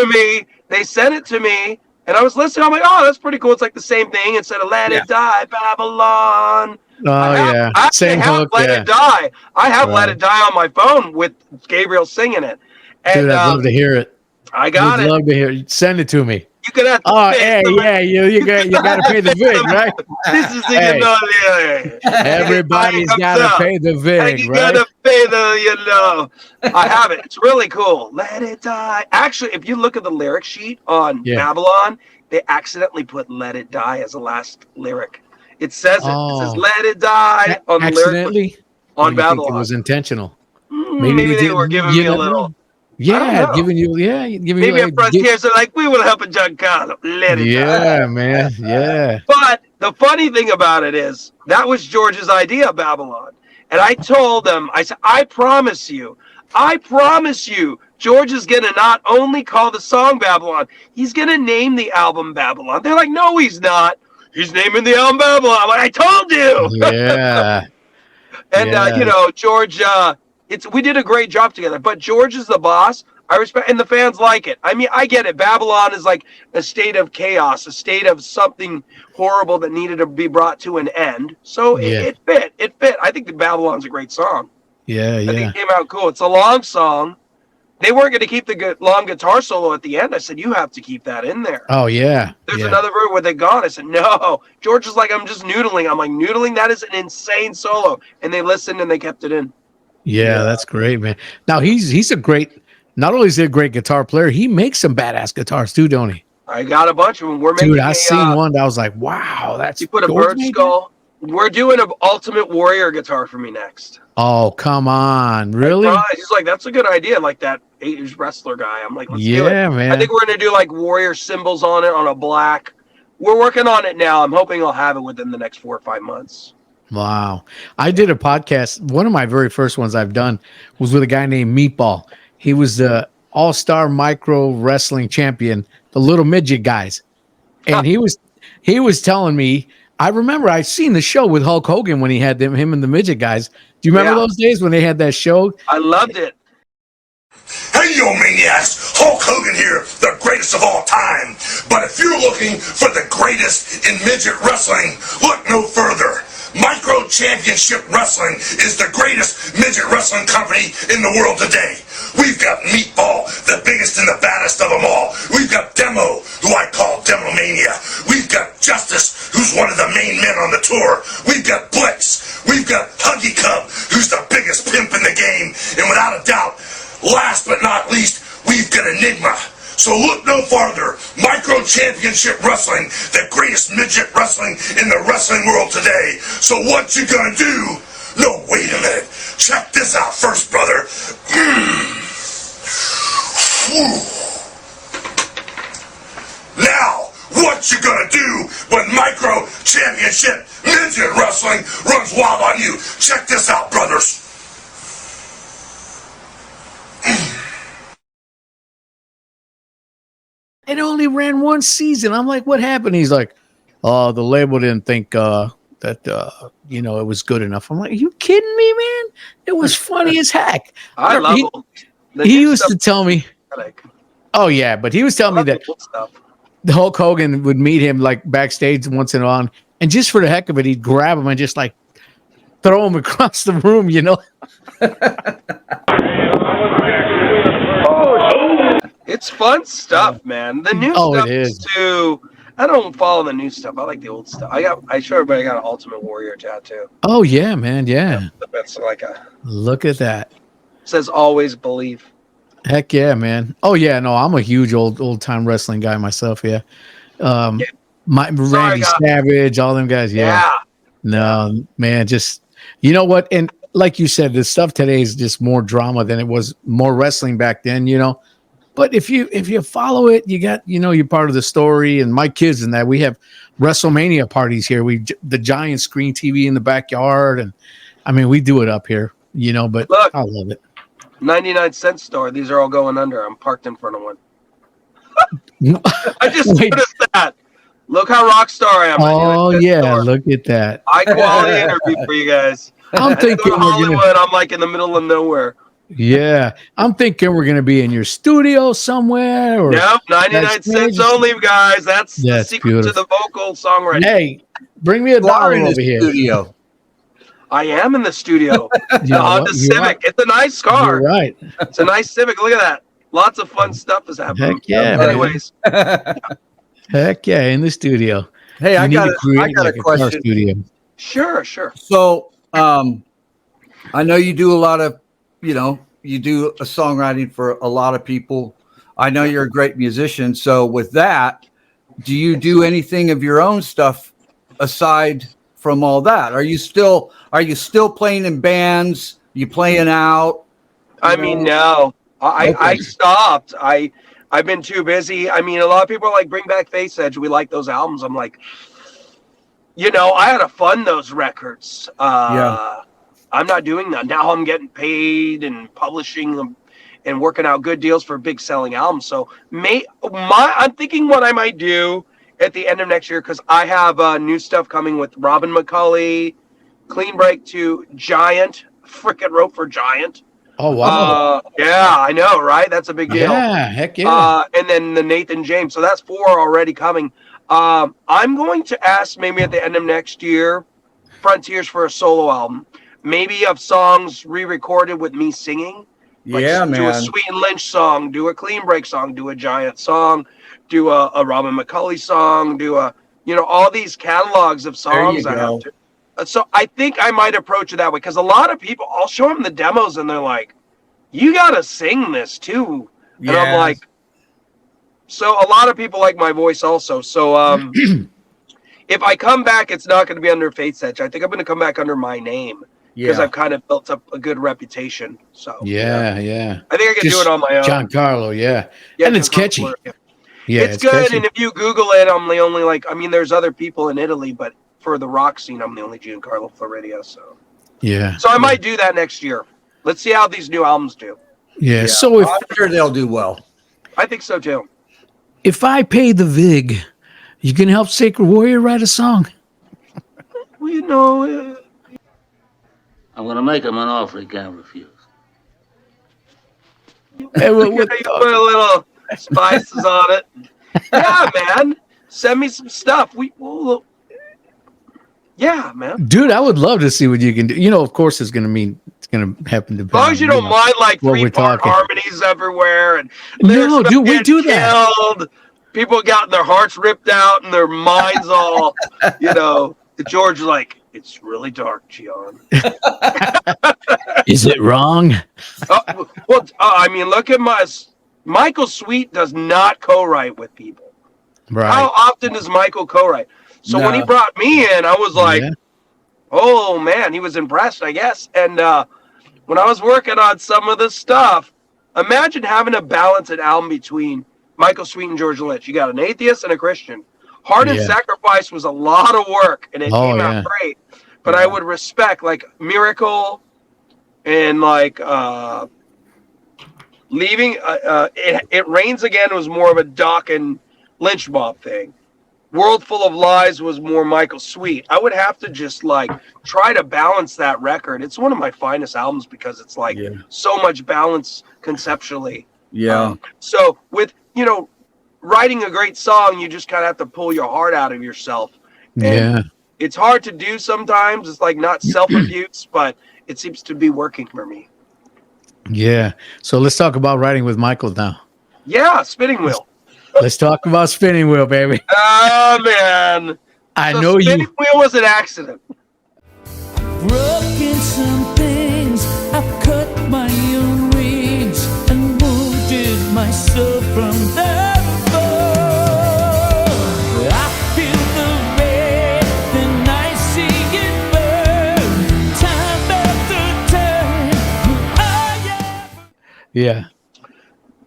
to me. And I was listening. I'm like, oh, that's pretty cool. It's like the same thing. Instead of Let It Die, Babylon. I Same have hook, Let It Die. I have Let It Die on my phone with Gabriel singing it. And, dude, I'd love to hear it. I got it. I'd love to hear it. Send it to me. You could have to pay you got to pay the vig, right? This is Everybody's got to pay the vig, you right? gotta pay the, I have it. It's really cool. Let it die. Actually, if you look at the lyric sheet on Babylon, they accidentally put "Let It Die" as the last lyric. It says it. It says "Let It Die" on the lyric on Babylon. Think it was intentional. Maybe they were giving me a little. Yeah, giving you. Maybe at Frontiers are like, we will help Giancarlo. Let it die. Yeah, man. Yeah. But the funny thing about it is that was George's idea of Babylon. And I told them, I said, I promise you, George is going to not only call the song Babylon, he's going to name the album Babylon. They're like, no, he's not. He's naming the album Babylon. I'm like, I told you. Yeah. And, George, we did a great job together, but George is the boss. I respect, and the fans like it. I mean, I get it. Babylon is like a state of chaos, a state of something horrible that needed to be brought to an end. So it fit. It fit. I think the Babylon's a great song. Yeah. I think it came out cool. It's a long song. They weren't going to keep the long guitar solo at the end. I said, you have to keep that in there. Oh, yeah. There's another version where they gone. I said, no. George is like, I'm just noodling. I'm like, noodling? That is an insane solo. And they listened and they kept it in. Yeah, that's great, man. Now he's a great. Not only is he a great guitar player, he makes some badass guitars too, don't he? I got a bunch of them. We're making. Dude, I seen one that I was like, wow, that's. You put a bird skull. We're doing an Ultimate Warrior guitar for me next. Oh, come on, really? He's like, that's a good idea, like that 80s wrestler guy. I'm like, let's do it. Man. I think we're gonna do like warrior symbols on it on a black. We're working on it now. I'm hoping I'll have it within the next 4 or 5 months. Wow. I did a podcast. One of my very first ones I've done was with a guy named Meatball. He was the all-star micro wrestling champion, the little midget guys. And he was telling me, I remember I seen the show with Hulk Hogan when he had him and the midget guys. Do you remember those days when they had that show? I loved it. Hey, yo, maniacs! Hulk Hogan here, the greatest of all time. But if you're looking for the greatest in midget wrestling, look no further. Micro Championship Wrestling is the greatest midget wrestling company in the world today. We've got Meatball, the biggest and the baddest of them all. We've got Demo, who I call Demomania. We've got Justice, who's one of the main men on the tour. We've got Blitz. We've got Huggy Cub, who's the biggest pimp in the game. And without a doubt, last but not least, we've got Enigma. So look no farther. Micro Championship Wrestling, the greatest midget wrestling in the wrestling world today. So what you gonna do? No, wait a minute. Check this out first, brother. Now, what you gonna do when Micro Championship Midget Wrestling runs wild on you? Check this out, brothers. It only ran one season. I'm like, what happened? He's like, oh, the label didn't think that it was good enough. I'm like, are you kidding me, man? It was funny as heck. I love it. He used to tell me. Oh yeah, but he was telling me that the Hulk Hogan would meet him like backstage once in a while, and just for the heck of it, he'd grab him and just like throw him across the room, you know. It's fun stuff, man. The new stuff is too. I don't follow the new stuff. I like the old stuff. I show everybody I got an Ultimate Warrior tattoo. Oh yeah, man, yeah. That's like a. Look at that. Says always believe. Heck yeah, man. Oh yeah, no, I'm a huge old time wrestling guy myself. Yeah. Randy Savage, all them guys. Yeah. No, man, just you know what? And like you said, the stuff today is just more drama than it was more wrestling back then. You know. But if you follow it, you got, you're part of the story. And my kids and that, we have WrestleMania parties here. The giant screen TV in the backyard. And I mean, we do it up here, but look, I love it. 99-cent store. These are all going under. I'm parked in front of one. I just noticed that. Look how rock star I am. Oh, yeah. Store. Look at that. High quality interview for you guys. I'm thinking Hollywood. I'm like in the middle of nowhere. Yeah, I'm thinking we're going to be in your studio somewhere. Or yep, 99 cents only, guys. That's the secret beautiful. To the vocal songwriting. Hey, bring me $1 over here. Studio. I am in the studio. The Honda Civic. It's a nice car. You're right. It's a nice Civic. Look at that. Lots of fun stuff is happening. Heck yeah. Anyways, Heck yeah, in the studio. Hey, I You need got to create a like a car question. studio. Sure, sure. So, I know you do a lot of, you do a songwriting for a lot of people. I know you're a great musician. So, with that, do you do anything of your own stuff aside from all that? Are you still playing in bands? You playing out? I mean, no, I stopped. I've been too busy. I mean, a lot of people are like, bring back Face Edge. We like those albums. I'm like, I had to fund those records. I'm not doing that. Now I'm getting paid and publishing them and working out good deals for big selling albums. So I'm thinking what I might do at the end of next year, because I have new stuff coming with Robin McCulley, Clean Break to Giant, frickin' wrote for Giant. Oh wow. Yeah, I know, right? That's a big deal. Yeah, heck yeah. And then the Nathan James. So that's 4 already coming. I'm going to ask maybe at the end of next year, Frontiers for a solo album. Maybe of songs re-recorded with me singing. Like, Yeah, do man. a Sweet and Lynch song, do a Clean Break song, do a Giant song, do a Robin McCulley song, do all these catalogs of songs I have to. So I think I might approach it that way, because a lot of people, I'll show them the demos and they're like, you got to sing this too. And I'm like, so a lot of people like my voice also. So if I come back, it's not going to be under Fate's Edge. I think I'm going to come back under my name, because I've kind of built up a good reputation. So yeah. I think I can do it on my own. Giancarlo, yeah. And it's catchy. Floridia. Yeah, it's good. catchy. And if you Google it, I'm the only there's other people in Italy, but for the rock scene, I'm the only Giancarlo Floridia. So I might do that next year. Let's see how these new albums do. Yeah. So I'm sure they'll do well. I think so too. If I pay the VIG, you can help Sacred Warrior write a song. Well, I'm going to make him an offer he can't refuse. Hey, you put a little spices on it. Yeah, man. Send me some stuff. Yeah, man. Dude, I would love to see what you can do. Of course, it's going to happen to. As long as you don't mind like 3-part harmonies everywhere and no, dude, we do that. Killed. People gotten their hearts ripped out and their minds all, George like, it's really dark, Gian. Is it wrong? I mean, look at Michael Sweet does not co-write with people. Right. How often does Michael co-write? So when he brought me in, I was like, oh man, he was impressed, I guess. And when I was working on some of this stuff, imagine having to balance an album between Michael Sweet and George Lynch. You got an atheist and a Christian. Heart and Sacrifice was a lot of work, and it came out great. But I would respect like Miracle and like Leaving. It Rains Again was more of a Doc and Lynch Mob thing. World Full of Lies was more Michael Sweet. I would have to just like try to balance that record. It's one of my finest albums because it's like so much balance conceptually. Yeah. So with, writing a great song, you just kind of have to pull your heart out of yourself. And it's hard to do sometimes. It's like not self-abuse, but it seems to be working for me. Yeah. So let's talk about writing with Michael now. Yeah, Spinning Wheel. Let's talk about Spinning Wheel, baby. Oh, man. Spinning Wheel was an accident. Broken some things, I've cut my own wings and wounded myself from the fall. I feel the rain and I see it burn. Time after time. Yeah.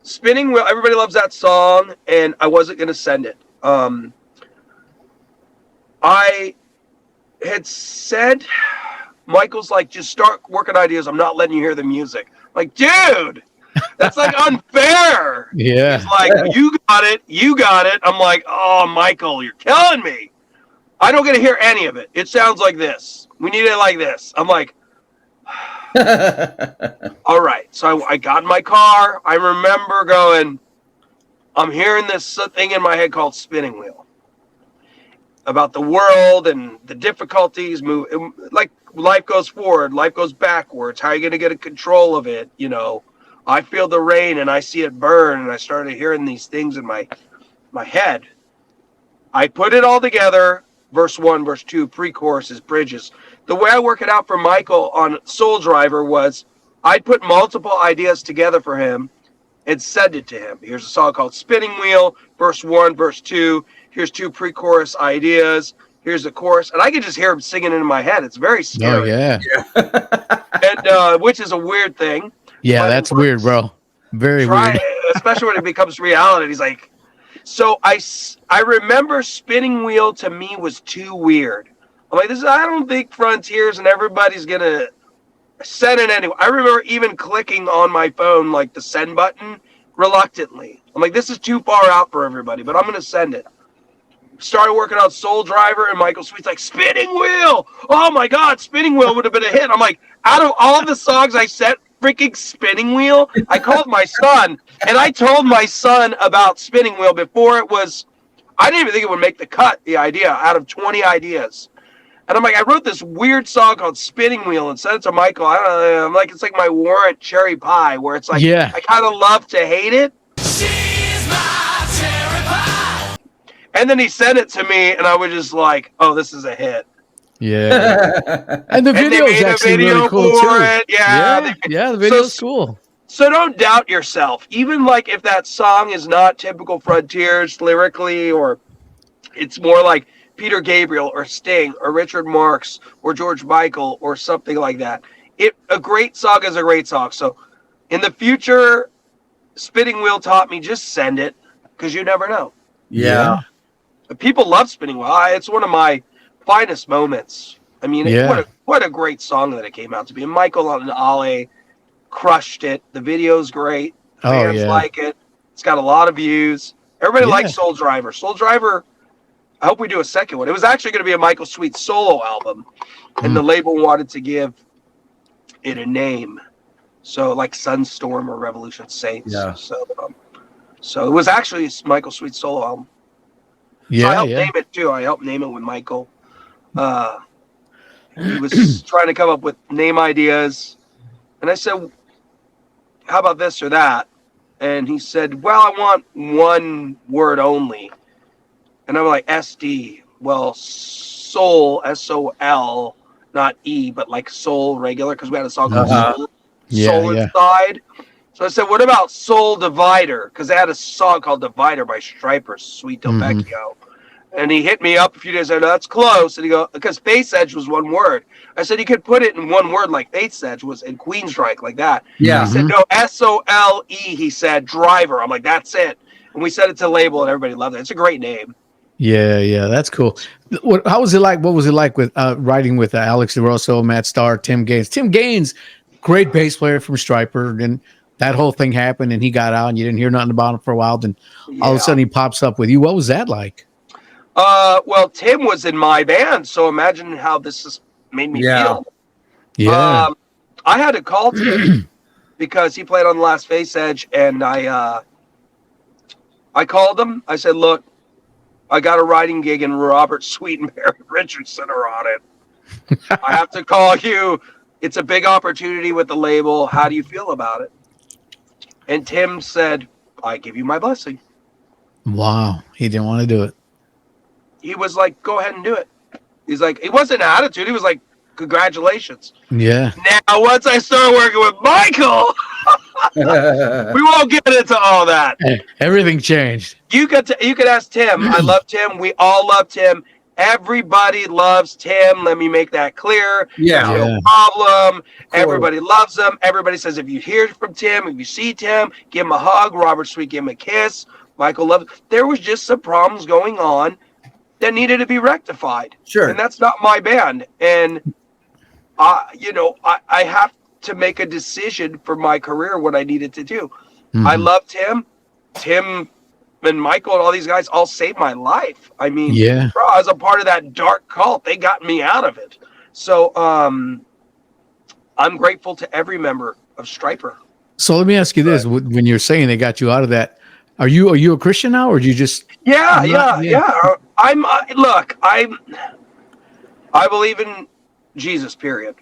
Spinning Wheel, everybody loves that song, and I wasn't going to send it. I had said, Michael's like, just start working ideas. I'm not letting you hear the music. Like, dude, that's like unfair. Yeah. He's like, you got it. I'm like, oh, Michael, you're killing me. I don't get to hear any of it. It sounds like this. We need it like this. I'm like, all right. So I got in my car. I remember going, I'm hearing this thing in my head called Spinning Wheel about the world and the difficulties. Like life goes forward, life goes backwards. How are you going to get a control of it? I feel the rain and I see it burn. And I started hearing these things in my head. I put it all together, verse 1, verse 2, pre-choruses, bridges. The way I work it out for Michael on Soul Driver was I'd put multiple ideas together for him and send it to him. Here's a song called Spinning Wheel, verse 1, verse 2. Here's 2 pre-chorus ideas. Here's the chorus. And I could just hear him singing in my head. It's very scary. Oh, yeah. And which is a weird thing. Yeah, that's weird, bro. Very weird. Especially when it becomes reality. He's like, so I remember Spinning Wheel to me was too weird. I'm like, I don't think Frontiers and everybody's going to send it anyway. I remember even clicking on my phone, like the send button, reluctantly. I'm like, this is too far out for everybody, but I'm going to send it. Started working on Soul Driver, and Michael Sweet's like, Spinning Wheel! Oh my God, Spinning Wheel would have been a hit. I'm like, out of all the songs I sent, freaking Spinning Wheel? I called my son, and I told my son about Spinning Wheel before it was, I didn't even think it would make the cut, the idea, out of 20 ideas. And I'm like, I wrote this weird song called Spinning Wheel and sent it to Michael. I don't know, I'm like, it's like my Warrant Cherry Pie, where it's like, yeah. I kind of love to hate it. She's my cherry pie. And then he sent it to me, and I was just like, oh, this is a hit. Yeah. And the video is actually really cool, too. Yeah, the video's cool. So don't doubt yourself. Even like if that song is not typical Frontiers lyrically, or it's more like Peter Gabriel or Sting or Richard Marx or George Michael or something like that. A great song is a great song. So in the future, Spinning Wheel taught me just send it, because you never know. Yeah. People love Spinning Wheel. It's one of my finest moments. I mean, what a great song that it came out to be. And Michael and Ale crushed it. The video's great. Fans like it. It's got a lot of views. Everybody likes Soul Driver. Soul Driver, I hope we do a second one. It was actually going to be a Michael Sweet solo album, and the label wanted to give it a name. So like Sunstorm or Revolution Saints. Yeah. So it was actually Michael Sweet's solo album. Yeah, so I helped name it too. I helped name it with Michael. He was trying to come up with name ideas, and I said, how about this or that? And he said, well, I want one word only. And I'm like, SD. Well, soul, S-O-L, not E, but like soul regular, because we had a song called Soul Inside. So I said, what about Soul Divider? Because they had a song called Divider by Stryper, Sweet Del Vecchio. And he hit me up a few days later, that's close. And he goes, because Face Edge was one word. I said, you could put it in one word like Face Edge was in Queensryche, like that. Yeah. He said, no, S-O-L-E, he said, Driver. I'm like, that's it. And we sent it to the label, and everybody loved it. It's a great name. Yeah, that's cool. How was it like? What was it like with writing with Alex DeRosso, Matt Starr, Tim Gaines? Tim Gaines, great bass player from Stryper, and that whole thing happened, and he got out, and you didn't hear nothing about him for a while. Then all of a sudden, he pops up with you. What was that like? Well, Tim was in my band, so imagine how this has made me feel. Yeah. I had to call Tim because he played on the last Face Edge, and I called him. I said, look, I got a writing gig, and Robert Sweet and Barry Richardson are on it. I have to call you. It's a big opportunity with the label. How do you feel about it? And Tim said, I give you my blessing. Wow. He didn't want to do it. He was like, go ahead and do it. He's like, it wasn't an attitude. He was like, congratulations. Yeah. Now, once I started working with Michael, we won't get into all that. Everything changed. You could ask Tim. I love Tim. We all love Tim. Everybody loves Tim. Let me make that clear. No problem. Everybody loves him. Everybody says if you hear from Tim, if you see Tim, give him a hug. Robert Sweet, give him a kiss. Michael loves. There was just some problems going on that needed to be rectified. Sure. And that's not my band. And I have to make a decision for my career what I needed to do. I loved him. Tim and Michael and all these guys all saved my life. I mean, bro, I was a part of that dark cult. They got me out of it. So I'm grateful to every member of Stryper. So let me ask you this. When you're saying they got you out of that, are you a Christian now, or do you just... Yeah. I believe in Jesus, period.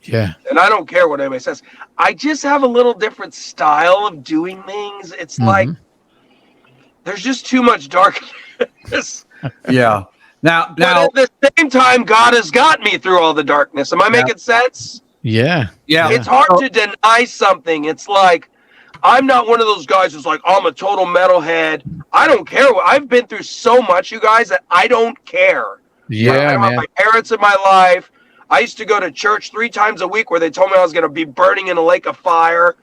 Yeah. And I don't care what anybody says. I just have a little different style of doing things. It's like there's just too much darkness Yeah. Now, But at the same time, God has got me through all the darkness. Am I making sense? Yeah. yeah. It's hard to deny something. It's like, I'm not one of those guys who's like, I'm a total metalhead. I don't care. I've been through so much, you guys, that I don't care. Yeah, I don't have man. my parents in my life. I used to go to church 3 times a week where they told me I was going to be burning in a lake of fire.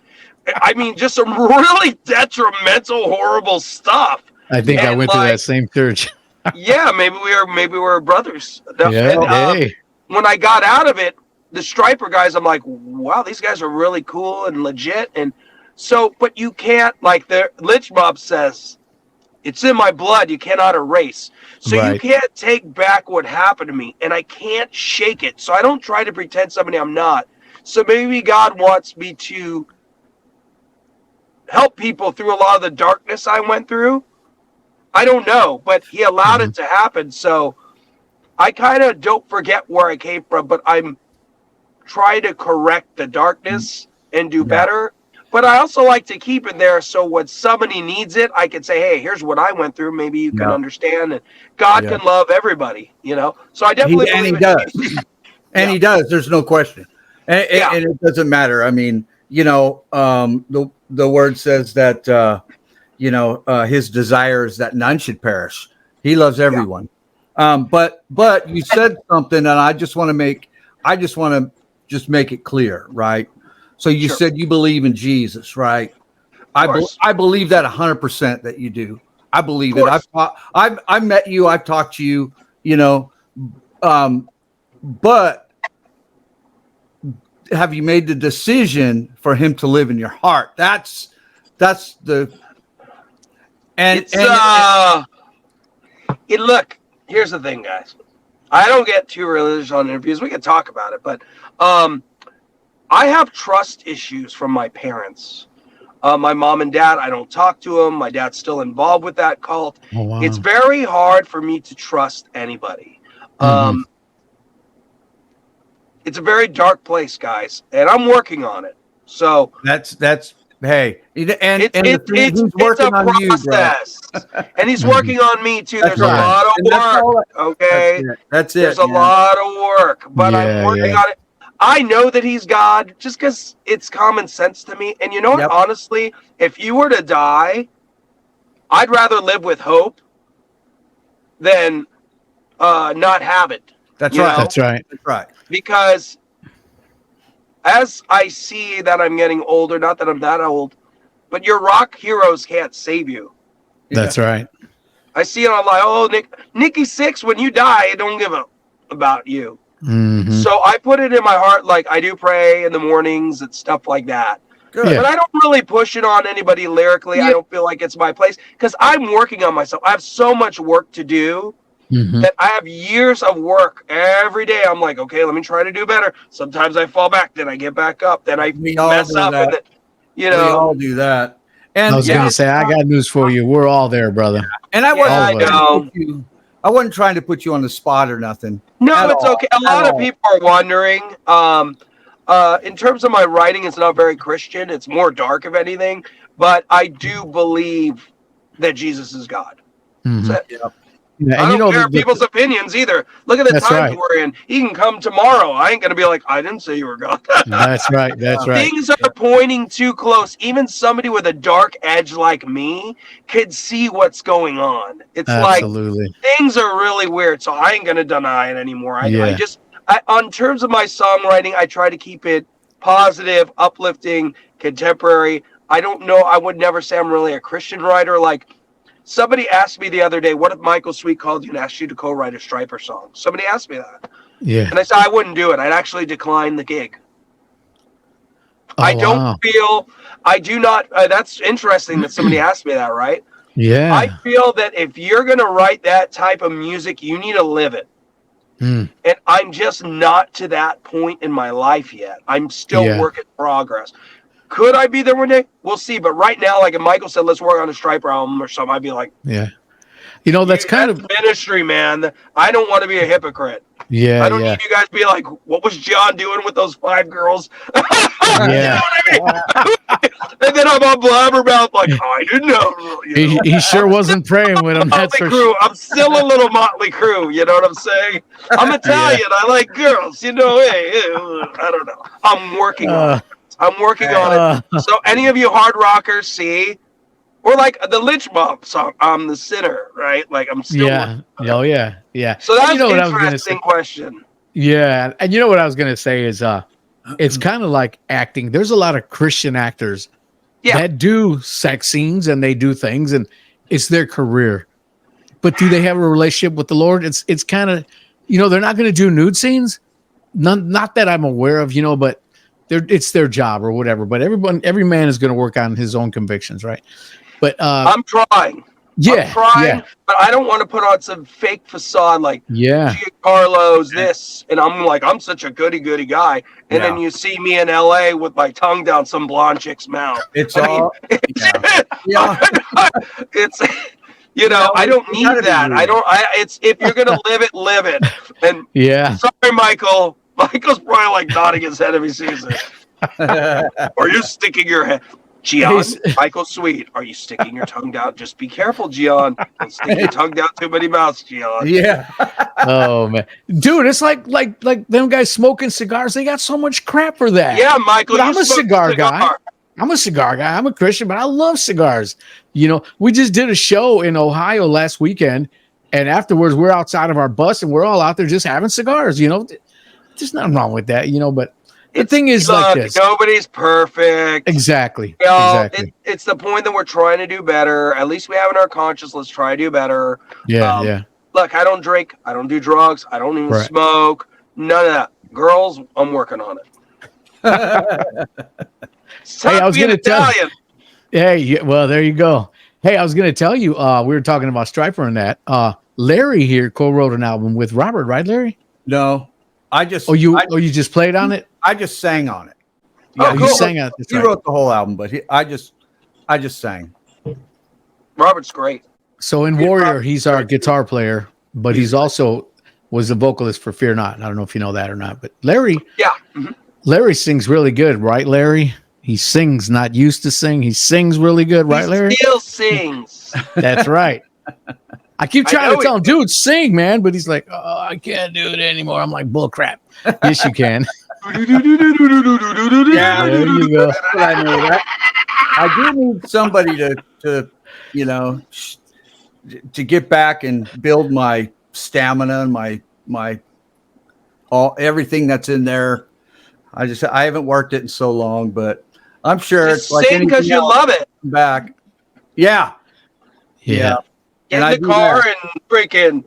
I mean, just some really detrimental, horrible stuff. I think I And, went to that same church. Yeah, maybe we were brothers. Yeah. And, Hey. when I got out of it, the Stryper guys, I'm like, wow, these guys are really cool and legit. And so, but you can't, like the Lynch Mob says, it's in my blood. You cannot erase. So you Right. can't take back what happened to me, and I can't shake it. So I don't try to pretend somebody I'm not. So maybe God wants me to help people through a lot of the darkness I went through. I don't know, but he allowed it to happen. So I kind of don't forget where I came from, but I'm trying to correct the darkness and do better. But I also like to keep it there so when somebody needs it, I can say, hey, here's what I went through. Maybe you can understand. And God can love everybody, you know? So I definitely believe he in does. Jesus. And he does. There's no question. And it doesn't matter. I mean, you know, the word says that, you know, his desire is that none should perish. He loves everyone. But you said something, and I just want to make it clear, right? So you said you believe in Jesus, right? I believe that 100% that you do. I believe it. I've met you. I've talked to you, you know, but have you made the decision for him to live in your heart? That's the, Look, here's the thing, guys. I don't get too religious on interviews. We can talk about it, but I have trust issues from my parents. My mom and dad, I don't talk to them. My dad's still involved with that cult. Oh, wow. It's very hard for me to trust anybody. It's a very dark place, guys, and I'm working on it. So that's hey, and it's he's working a on process, you, bro. And he's working on me too. That's There's a lot of work. Okay, that's it. There's a lot of work, but I'm working on it. I know that he's God just because it's common sense to me. And you know what? Honestly, if you were to die, I'd rather live with hope than not have it. That's right. That's right. That's right. Because as I see that I'm getting older, not that I'm that old, but your rock heroes can't save you. That's right. I see it on like, oh, Nikki Sixx, when you die, I don't give a about you. So I put it in my heart, like I do pray in the mornings and stuff like that. Good. But I don't really push it on anybody lyrically. I don't feel like it's my place because I'm working on myself. I have so much work to do that I have years of work every day. I'm like, okay, let me try to do better. Sometimes I fall back, then I get back up, then I mess up. And then, you know, we all do that. And I was going to say, I got news for you. We're all there, brother. And I know. I wasn't trying to put you on the spot or nothing. No, it's okay. A lot of people are wondering. In terms of my writing, it's not very Christian. It's more dark, if anything. But I do believe that Jesus is God. I don't care people's opinions either. Look at the times we're in. He can come tomorrow. I ain't going to be like, I didn't say you were God. That's right. That's right. Things are pointing too close. Even somebody with a dark edge like me could see what's going on. It's like things are really weird. So I ain't going to deny it anymore. I on terms of my songwriting, I try to keep it positive, uplifting, contemporary. I don't know. I would never say I'm really a Christian writer. Like, somebody asked me the other day, what if Michael Sweet called you and asked you to co-write a Stryper song? Somebody asked me that. Yeah. And I said, I wouldn't do it. I'd actually decline the gig. I do not, that's interesting that somebody asked me that, right? Yeah. I feel that if you're going to write that type of music, you need to live it. And I'm just not to that point in my life yet. I'm still work in progress. Could I be there one day? We'll see. But right now, like if Michael said, let's work on a Stryper album or something, I'd be like, yeah. You know, that's kind of ministry, man. I don't want to be a hypocrite. Yeah, I don't need you guys to be like, what was John doing with those 5 girls? Yeah. You know what I mean? And then I'm on blabbermouth like, I didn't know. You know? He sure wasn't praying with him. That's Motley for Crue. sure. I'm still a little Motley Crue. You know what I'm saying? I'm Italian. I like girls. You know, hey, I don't know. I'm working on it. I'm working on it. So any of you hard rockers see, or like the Lynch Mob song, I'm the sinner, right? Like I'm still Yeah. Oh yeah. Yeah. So that's you know what an I was gonna interesting say. question. Yeah, and you know what I was gonna say is it's kind of like acting. There's a lot of Christian actors that do sex scenes and they do things and it's their career. But do they have a relationship with the Lord? It's kind of, they're not going to do nude scenes. Not that I'm aware of, but it's their job or whatever. But every man is going to work on his own convictions, right? But I'm trying. Yeah, but I don't want to put on some fake facade like Giancarlo's this, and I'm like, I'm such a goody guy, and then you see me in LA with my tongue down some blonde chick's mouth. It's I don't need that. It's if you're gonna live it, live it. And sorry, Michael. Michael's probably like nodding his head if he sees it. Or you're sticking your head. Gian, Michael Sweet, are you sticking your tongue down? Just be careful, Gian. Don't stick your tongue down too many mouths, Gian. Yeah. Oh man, dude, it's like them guys smoking cigars. They got so much crap for that. Yeah, Michael. But I'm a cigar guy. I'm a cigar guy. I'm a Christian, but I love cigars. We just did a show in Ohio last weekend, and afterwards we're outside of our bus and we're all out there just having cigars. There's nothing wrong with that. But the thing is, like this, nobody's perfect. Exactly. It's the point that we're trying to do better. At least we have in our conscience. Let's try to do better. Yeah. Look, I don't drink. I don't do drugs. I don't even smoke. None of that. Girls, I'm working on it. Hey, I was going to tell you. Hey, well, there you go. Hey, I was going to tell you. We were talking about Stryper and that. Larry here co-wrote an album with Robert, right, Larry? No, I just. You just played on it? I just sang on it. Yeah, cool. You sang on it. He wrote the whole album, but I just sang. Robert's great. So in Warrior, he's our guitar player, but he's also was the vocalist for Fear Not. I don't know if you know that or not, but Larry. Yeah. Larry sings really good, right, Larry? He sings, not used to sing. He sings really good, right, Larry? He still sings. That's right. I keep trying to tell him, dude, sing, man. But he's like, oh, I can't do it anymore. I'm like, bull crap. Yes, you can. Yeah, there you go. I know that. I do need somebody to get back and build my stamina and my everything that's in there. I haven't worked it in so long, but I'm sure it's like sing because you love it. Back. Yeah. Get in the car and freaking,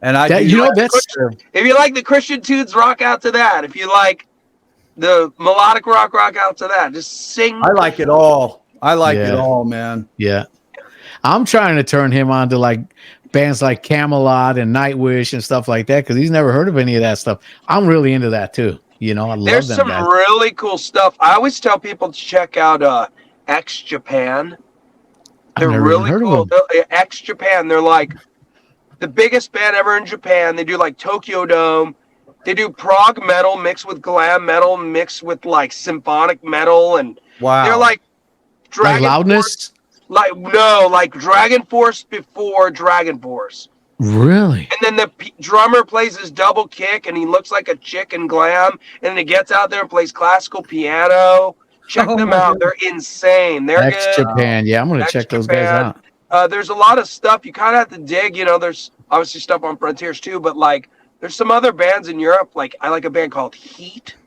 And I that's if you like the Christian tunes, rock out to that. If you like the melodic rock out to that. Just sing. I like it all. I like it all, man. Yeah. I'm trying to turn him on to like bands like Camelot and Nightwish and stuff like that because he's never heard of any of that stuff. I'm really into that too. I love There's them some guys. really cool stuff. I always tell people to check out X Japan. They're really cool. X Japan. They're like the biggest band ever in Japan. They do like Tokyo Dome. They do prog metal mixed with glam metal mixed with like symphonic metal and they're like Dragon Loudness. Force, like Dragon Force before Dragon Force. Really? And then the drummer plays his double kick and he looks like a chick in glam and then he gets out there and plays classical piano. Check them out. They're insane. They're X Japan. Yeah, I'm going to check those guys out. There's a lot of stuff. You kind of have to dig. There's obviously stuff on Frontiers too, but like there's some other bands in Europe. Like I like a band called Heat.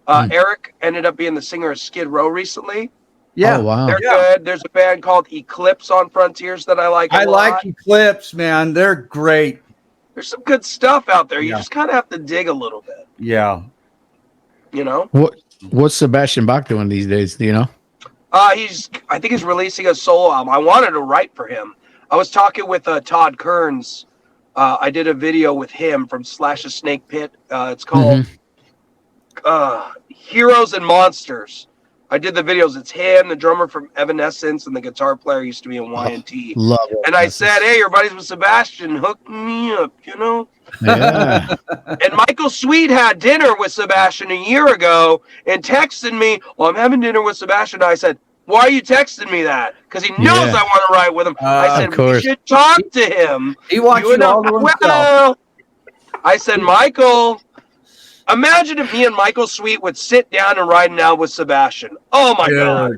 Eric ended up being the singer of Skid Row recently. Yeah. Oh, wow. They're good. There's a band called Eclipse on Frontiers that I like. I like Eclipse, man. They're great. There's some good stuff out there. You just kind of have to dig a little bit. Yeah. What's Sebastian Bach doing these days? Do you know? I think he's releasing a solo album. I wanted to write for him. I was talking with Todd Kearns. I did a video with him from Slash a Snake Pit. It's called Heroes and Monsters. I did the videos. It's him, the drummer from Evanescence, and the guitar player used to be in Y&T. Love it. And I said, hey, your buddies with Sebastian, hook me up, you know? Yeah. And Michael Sweet had dinner with Sebastian a year ago and texted me, I'm having dinner with Sebastian. I said, why are you texting me that? Because he knows I want to write with him. I said, we should talk to him. He wants you all to himself. Well, I said, Michael, imagine if me and Michael Sweet would sit down and write an album with Sebastian. Oh, my God.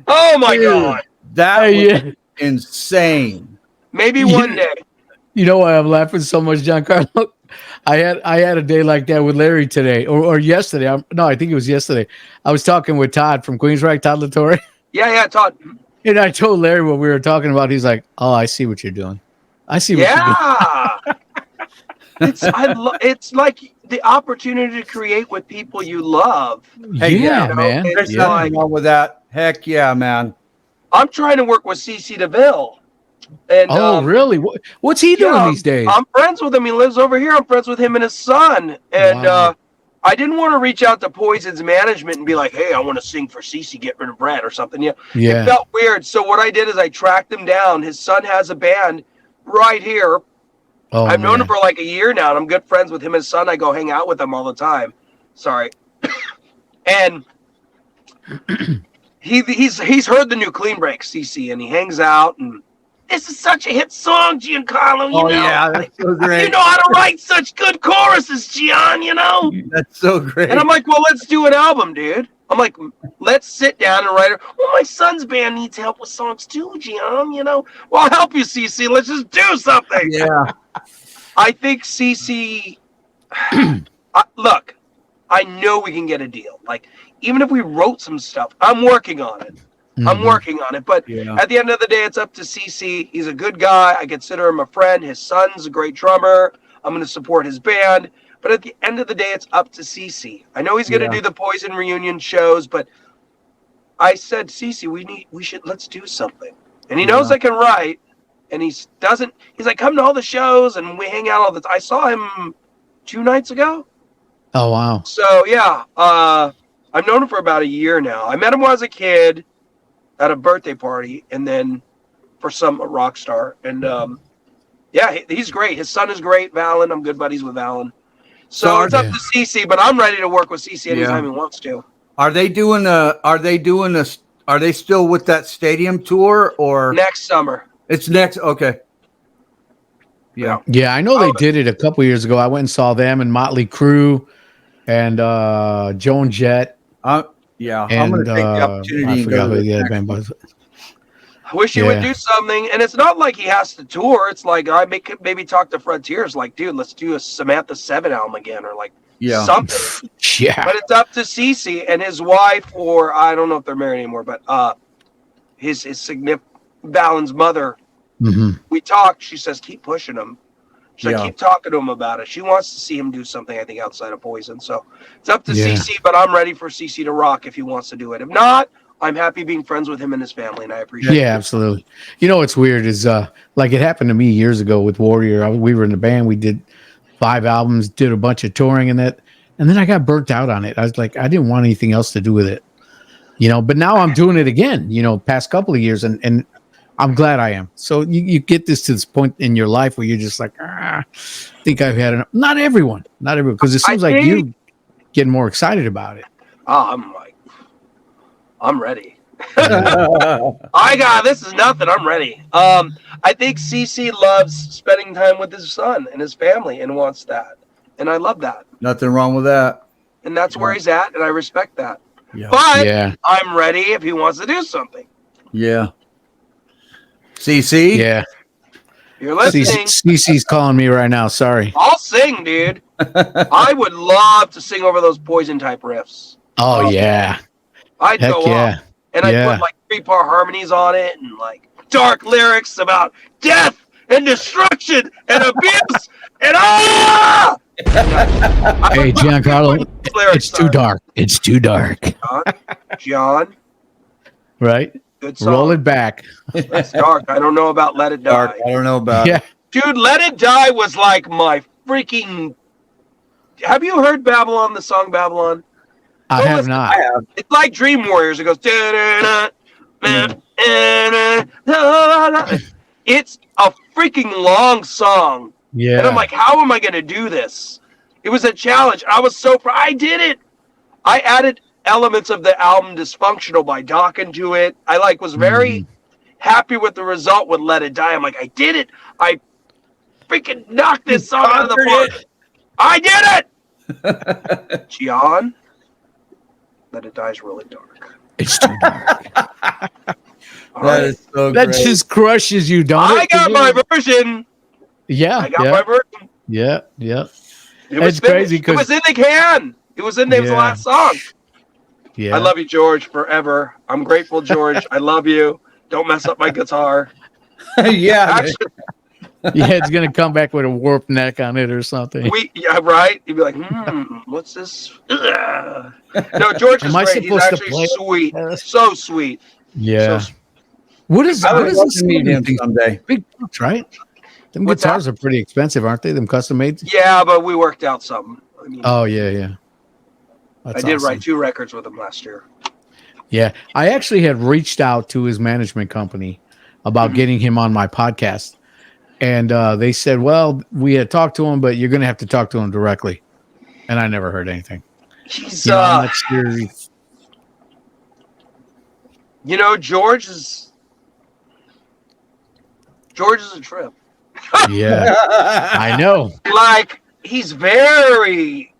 Oh, my God. That was insane. Maybe one day. You know why I'm laughing so much, Giancarlo? I had a day like that with Larry today or yesterday. I think it was yesterday. I was talking with Todd from Queensryche, Todd Latore. Yeah, Todd. And I told Larry what we were talking about. He's like, oh, I see what you're doing. I see what you're doing. It's like the opportunity to create with people you love. Hey, yeah, man. There's nothing wrong with that. Heck yeah, man. I'm trying to work with CC DeVille. And, really? What's he doing these days? I'm friends with him. He lives over here. I'm friends with him and his son. And I didn't want to reach out to Poison's management and be like, hey, I want to sing for CC, get rid of Brad or something. Yeah. It felt weird. So what I did is I tracked him down. His son has a band right here. I've known him for like a year now, and I'm good friends with him and his son. I go hang out with him all the time. Sorry. And he's heard the new Clean Break, CC, and he hangs out, and this is such a hit song, Giancarlo. You know? Yeah, that's so great. You know how to write such good choruses, Gian, you know? That's so great. And I'm like, well, let's do an album, dude. I'm like, let's sit down and write it. Well, my son's band needs help with songs too, Gian, you know? Well, I'll help you, CC. Let's just do something. Yeah. I think CC, look, I know we can get a deal. Like, even if we wrote some stuff, I'm working on it. I'm working on it. But at the end of the day, it's up to CC. He's a good guy. I consider him a friend. His son's a great drummer. I'm going to support his band. But at the end of the day, it's up to CC. I know he's going to do the Poison reunion shows, but I said, CC, let's do something. And he knows I can write. And he's like, come to all the shows and we hang out all the time. I saw him 2 nights ago. Oh, wow. So, yeah, I've known him for about a year now. I met him when I was a kid at a birthday party, and then for a rock star. And, he's great. His son is great, Valen. I'm good buddies with Valen. So it's up to CC, but I'm ready to work with CC anytime he wants to. Are they still with that stadium tour or next summer? It's next. Okay. Yeah. Yeah, I know they did it a couple years ago. I went and saw them and Motley Crue and Joan Jett. Yeah, and, I'm going to take the opportunity. I forgot who the other band was. I wish he would do something. And it's not like he has to tour. It's like I maybe talk to Frontiers like, dude, let's do a Samantha 7 album again or like something. Yeah. But it's up to CC and his wife, or I don't know if they're married anymore, but his significant Valen's mother. We talked. She says, keep pushing him. She's like, keep talking to him about it. She wants to see him do something, I think, outside of Poison. So it's up to CC, but I'm ready for CC to rock if he wants to do it. If not, I'm happy being friends with him and his family, and I appreciate it. Yeah, absolutely. You know what's weird is like it happened to me years ago with Warrior. We were in the band. We did 5 albums, did a bunch of touring and that. And then I got burnt out on it. I was like, I didn't want anything else to do with it. You know, but now I'm doing it again, past couple of years. And I'm glad I am. So you get to this point in your life where you're just like, I think I've had enough. Not everyone, because it seems like you getting more excited about it. I'm ready. This is nothing. I'm ready. I think CC loves spending time with his son and his family and wants that. And I love that. Nothing wrong with that. And that's where he's at. And I respect that. Yeah. But I'm ready if he wants to do something. Yeah. CC? Yeah. You're listening. CC's calling me right now. Sorry. I'll sing, dude. I would love to sing over those Poison type riffs. Oh, yeah. I'd go off. And I'd put like 3-part harmonies on it and like dark lyrics about death and destruction and abuse and Hey, Giancarlo, it's too dark. It's too dark. John. Right? Good song. Roll it back. It's dark. I don't know about Let It Die. Dark. I don't know about it. Dude, Let It Die was like my freaking... Have you heard Babylon, the song Babylon? I have not. It's like Dream Warriors. It goes. It's a freaking long song. Yeah. And I'm like, how am I going to do this? It was a challenge. I was so proud. I did it. I added elements of the album Dysfunctional by Doc into it. I was very happy with the result with Let It Die. I'm like, I did it. I freaking knocked this song out of the park. I did it. Gian, Let It Die is really dark. It's too dark. That is so That great. just crushes you, don't it? I got my version. Yeah. I got my version. Yeah. It was crazy finished. It was in the can. It was in there. It was the last song. Yeah. I love you, George, forever. I'm grateful, George. I love you. Don't mess up my guitar. Yeah. Actually, Yeah, it's gonna come back with a warped neck on it or something. right? You'd be like, what's this? Ugh. No, George is Am I great. He's supposed to actually play it? sweet. So sweet. Yeah. So, What is I what would is love this to meet him thing? someday. Big bucks, right? Them What's guitars are pretty expensive, aren't they? Them custom made. yeah, but we worked out something. I mean, Oh yeah. That's I did awesome. write 2 records with him last year. Yeah, I actually had reached out to his management company about getting him on my podcast, and they said, "Well, we had talked to him, but you're going to have to talk to him directly." And I never heard anything. He's, I'm not sure. George is a trip. Yeah, I know. He's very.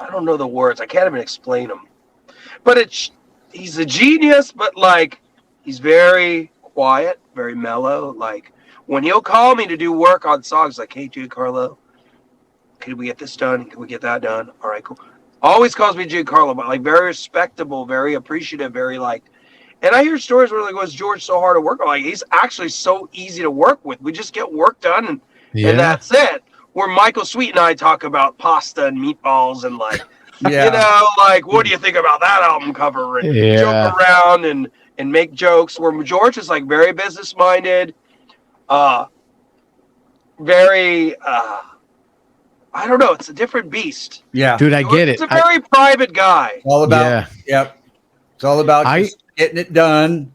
I don't know the words. I can't even explain him. But he's a genius, but he's very quiet, very mellow. When he'll call me to do work on songs, hey, Giancarlo, could we get this done? Can we get that done? All right, cool. Always calls me Giancarlo, but very respectable, very appreciative, very and I hear stories where was George so hard to work on? He's actually so easy to work with. We just get work done and that's it. Where Michael Sweet and I talk about pasta and meatballs and what do you think about that album cover? And joke around and make jokes. Where George is very business minded, very I don't know. It's a different beast. Yeah, dude, I get it. He's a very private guy. All about It's all about just getting it done.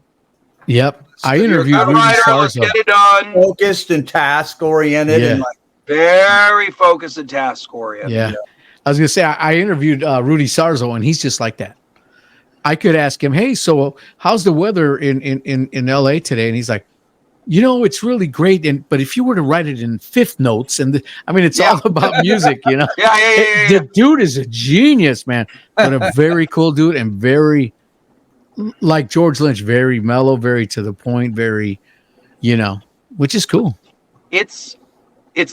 Yep. I interviewed Rudy Let's Sarzo. get it done. Focused and task oriented. Yeah. And Very focused and task oriented. Yeah. I was gonna say I interviewed Rudy Sarzo, and he's just like that. I could ask him, "Hey, so how's the weather in LA today?" And he's like, "It's really great. But if you were to write it in fifth notes, it's all about music, Yeah. The dude is a genius, man, but a very cool dude and very like George Lynch, very mellow, very to the point, very, which is cool. It's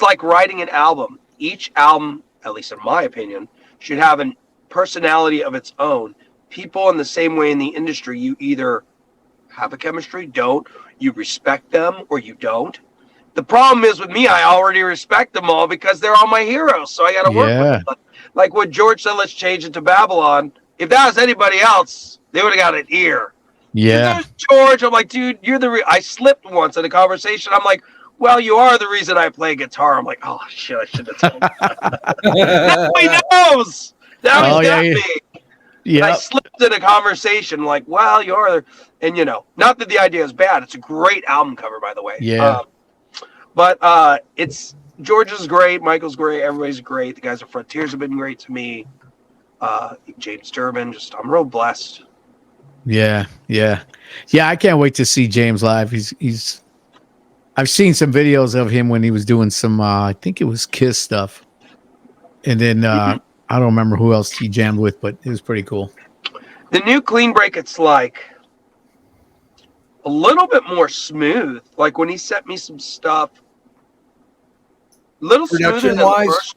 like writing an album. Each album, at least in my opinion, should have a personality of its own. People in the same way in the industry, you either have a chemistry, don't, you respect them, or you don't. The problem is with me, I already respect them all because they're all my heroes, so I got to work with them. Like what George said, let's change it to Babylon. If that was anybody else, they would have got an ear. Yeah. George, I'm like, dude, you're I slipped once in a conversation. I'm like, well, you are the reason I play guitar. I'm like, oh, shit, I should have told him. Now he knows. Now he's got me. Yeah. I slipped in a conversation like, well, you are. And, not that the idea is bad. It's a great album cover, by the way. Yeah. But George is great. Michael's great. Everybody's great. The guys at Frontiers have been great to me. James Durbin, I'm real blessed. Yeah. I can't wait to see James live. I've seen some videos of him when he was doing some, I think it was Kiss stuff. And then I don't remember who else he jammed with, but it was pretty cool. The new Clean Break, it's a little bit more smooth. Like when he sent me some stuff, a little smoother than the first.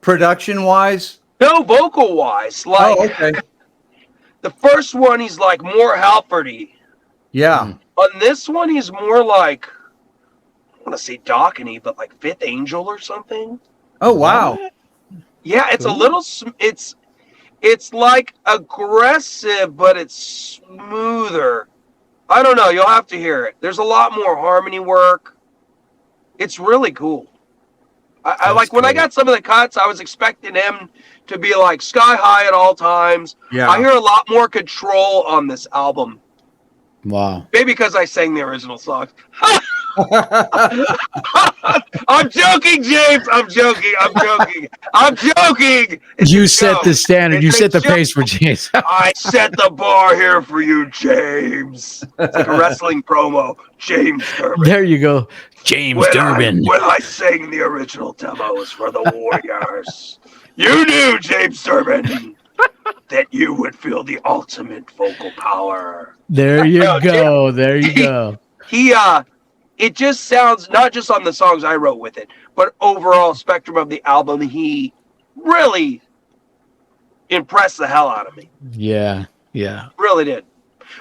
Production-wise? No, vocal-wise. Okay. The first one, he's more Halfordy. Yeah. On this one, he's more I want to say Dockeny, but Fifth Angel or something. Oh, wow. Yeah, it's a little, it's aggressive, but it's smoother. I don't know. You'll have to hear it. There's a lot more harmony work. It's really cool. I like when I got some of the cuts, I was expecting him to be like sky high at all times. Yeah. I hear a lot more control on this album. Wow. Maybe because I sang the original songs. I'm joking, James. I'm joking. It's You a set joke. the standard. You It's a set the joke. pace for James. I set the bar here for you, James. It's like a wrestling promo. James Durbin. There you go. James Durbin. When I sang the original demos for the Warriors, you knew, James Durbin, that you would feel the ultimate vocal power. There you go. There you go. It just sounds, not just on the songs I wrote with it, but overall spectrum of the album, he really impressed the hell out of me. Yeah. Yeah. Really did.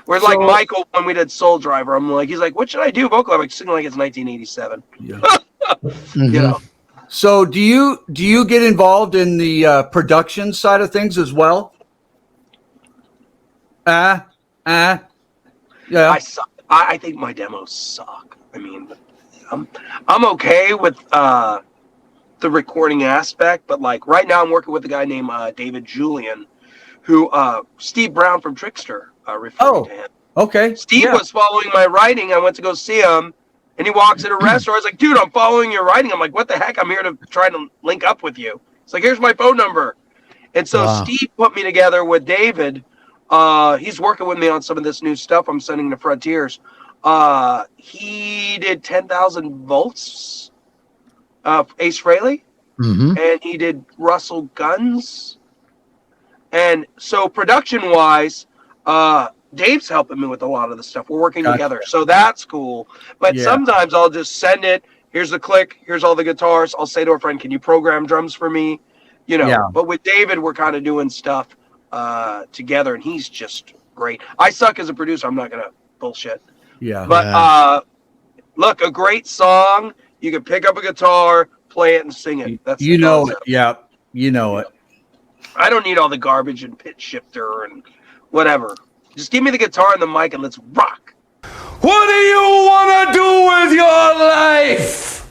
Whereas like Michael, when we did Soul Driver, he's like, what should I do vocal? I'm like, sing like it's 1987. Yeah. You know. So do you get involved in the production side of things as well? Yeah. I suck. I think my demos suck. I mean, I'm okay with the recording aspect, but like right now I'm working with a guy named David Julian, who Steve Brown from Trickster referred to him. Okay. Steve was following my writing. I went to go see him, and he walks in a restaurant. I was like, dude, I'm following your writing. I'm like, what the heck? I'm here to try to link up with you. It's like, here's my phone number. And so Steve put me together with David. He's working with me on some of this new stuff I'm sending to Frontiers. He did 10,000 Volts of Ace Frehley, and he did Russell Guns. And so production-wise, Dave's helping me with a lot of the stuff. We're working together, so that's cool. But sometimes I'll just send it. Here's the click. Here's all the guitars. I'll say to a friend, can you program drums for me? You know. Yeah. But with David, we're kind of doing stuff together, and he's just great. I suck as a producer. I'm not going to bullshit. Yeah. But look, a great song. You can pick up a guitar, play it, and sing it. That's you know it. Yeah. You know it. I don't need all the garbage and pitch shifter and whatever. Just give me the guitar and the mic and let's rock. What do you want to do with your life?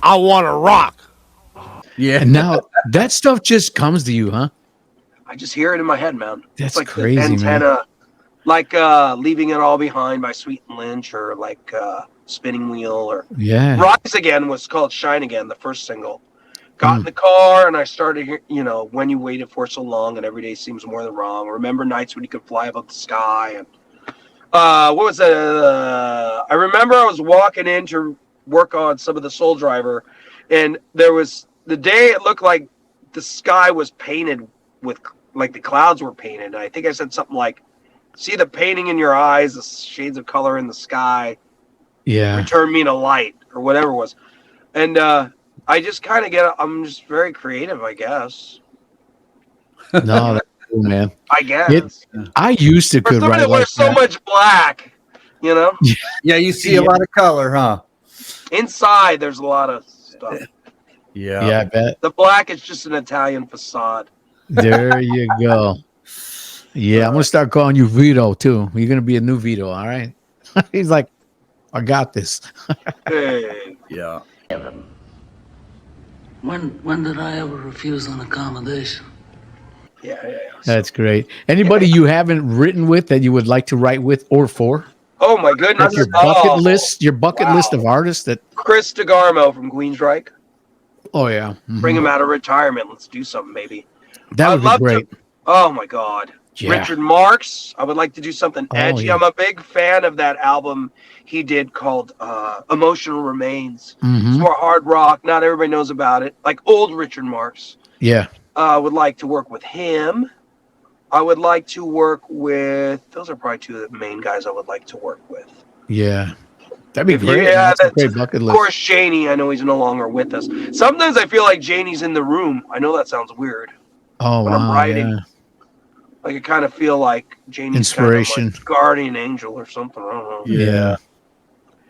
I want to rock. Yeah. And now that stuff just comes to you, huh? I just hear it in my head, man. That's it's like crazy, the antenna, man. Like Leaving It All Behind by Sweet and Lynch, or like Spinning Wheel, or Rise Again was called Shine Again, the first single. Got in the car and I started hearing, When You Waited For So Long and Every Day Seems More Than Wrong. Remember Nights When You Could Fly Above the Sky. And what was that? I remember I was walking in to work on some of the Soul Driver, and there was the day it looked like the sky was painted with, like the clouds were painted. And I think I said something like, see the painting in your eyes, the shades of color in the sky. Yeah. Return me to light, or whatever it was. And I just kind of I'm just very creative, I guess. No, that's cool, man. I guess. I used to could write that like wears so much black, Yeah, you see a lot of color, huh? Inside, there's a lot of stuff. Yeah, I bet. The black is just an Italian facade. There you go. Yeah, I'm going to start calling you Vito, too. You're going to be a new Vito, all right? He's like, I got this. Hey. Yeah. When did I ever refuse an accommodation? Yeah. That's great. Anybody you haven't written with that you would like to write with or for? Oh, my goodness. Like your bucket list of artists that... Chris DeGarmo from Queensryche. Oh, yeah. Mm-hmm. Bring him out of retirement. Let's do something, maybe. That would be great. Oh, my God. Yeah. Richard Marx. I would like to do something edgy. Yeah. I'm a big fan of that album he did called Emotional Remains. It's more hard rock. Not everybody knows about it. Like old Richard Marx. Yeah. I would like to work with him. I would like to work with... Those are probably two of the main guys I would like to work with. Yeah. That'd be great. Yeah, that's a great bucket list. Of course, Janie. I know he's no longer with us. Sometimes I feel like Janie's in the room. I know that sounds weird. Oh, when wow. I'm writing. Yeah. Like I kind of feel like Janie's inspiration, kind of like guardian angel or something. I don't know. Yeah.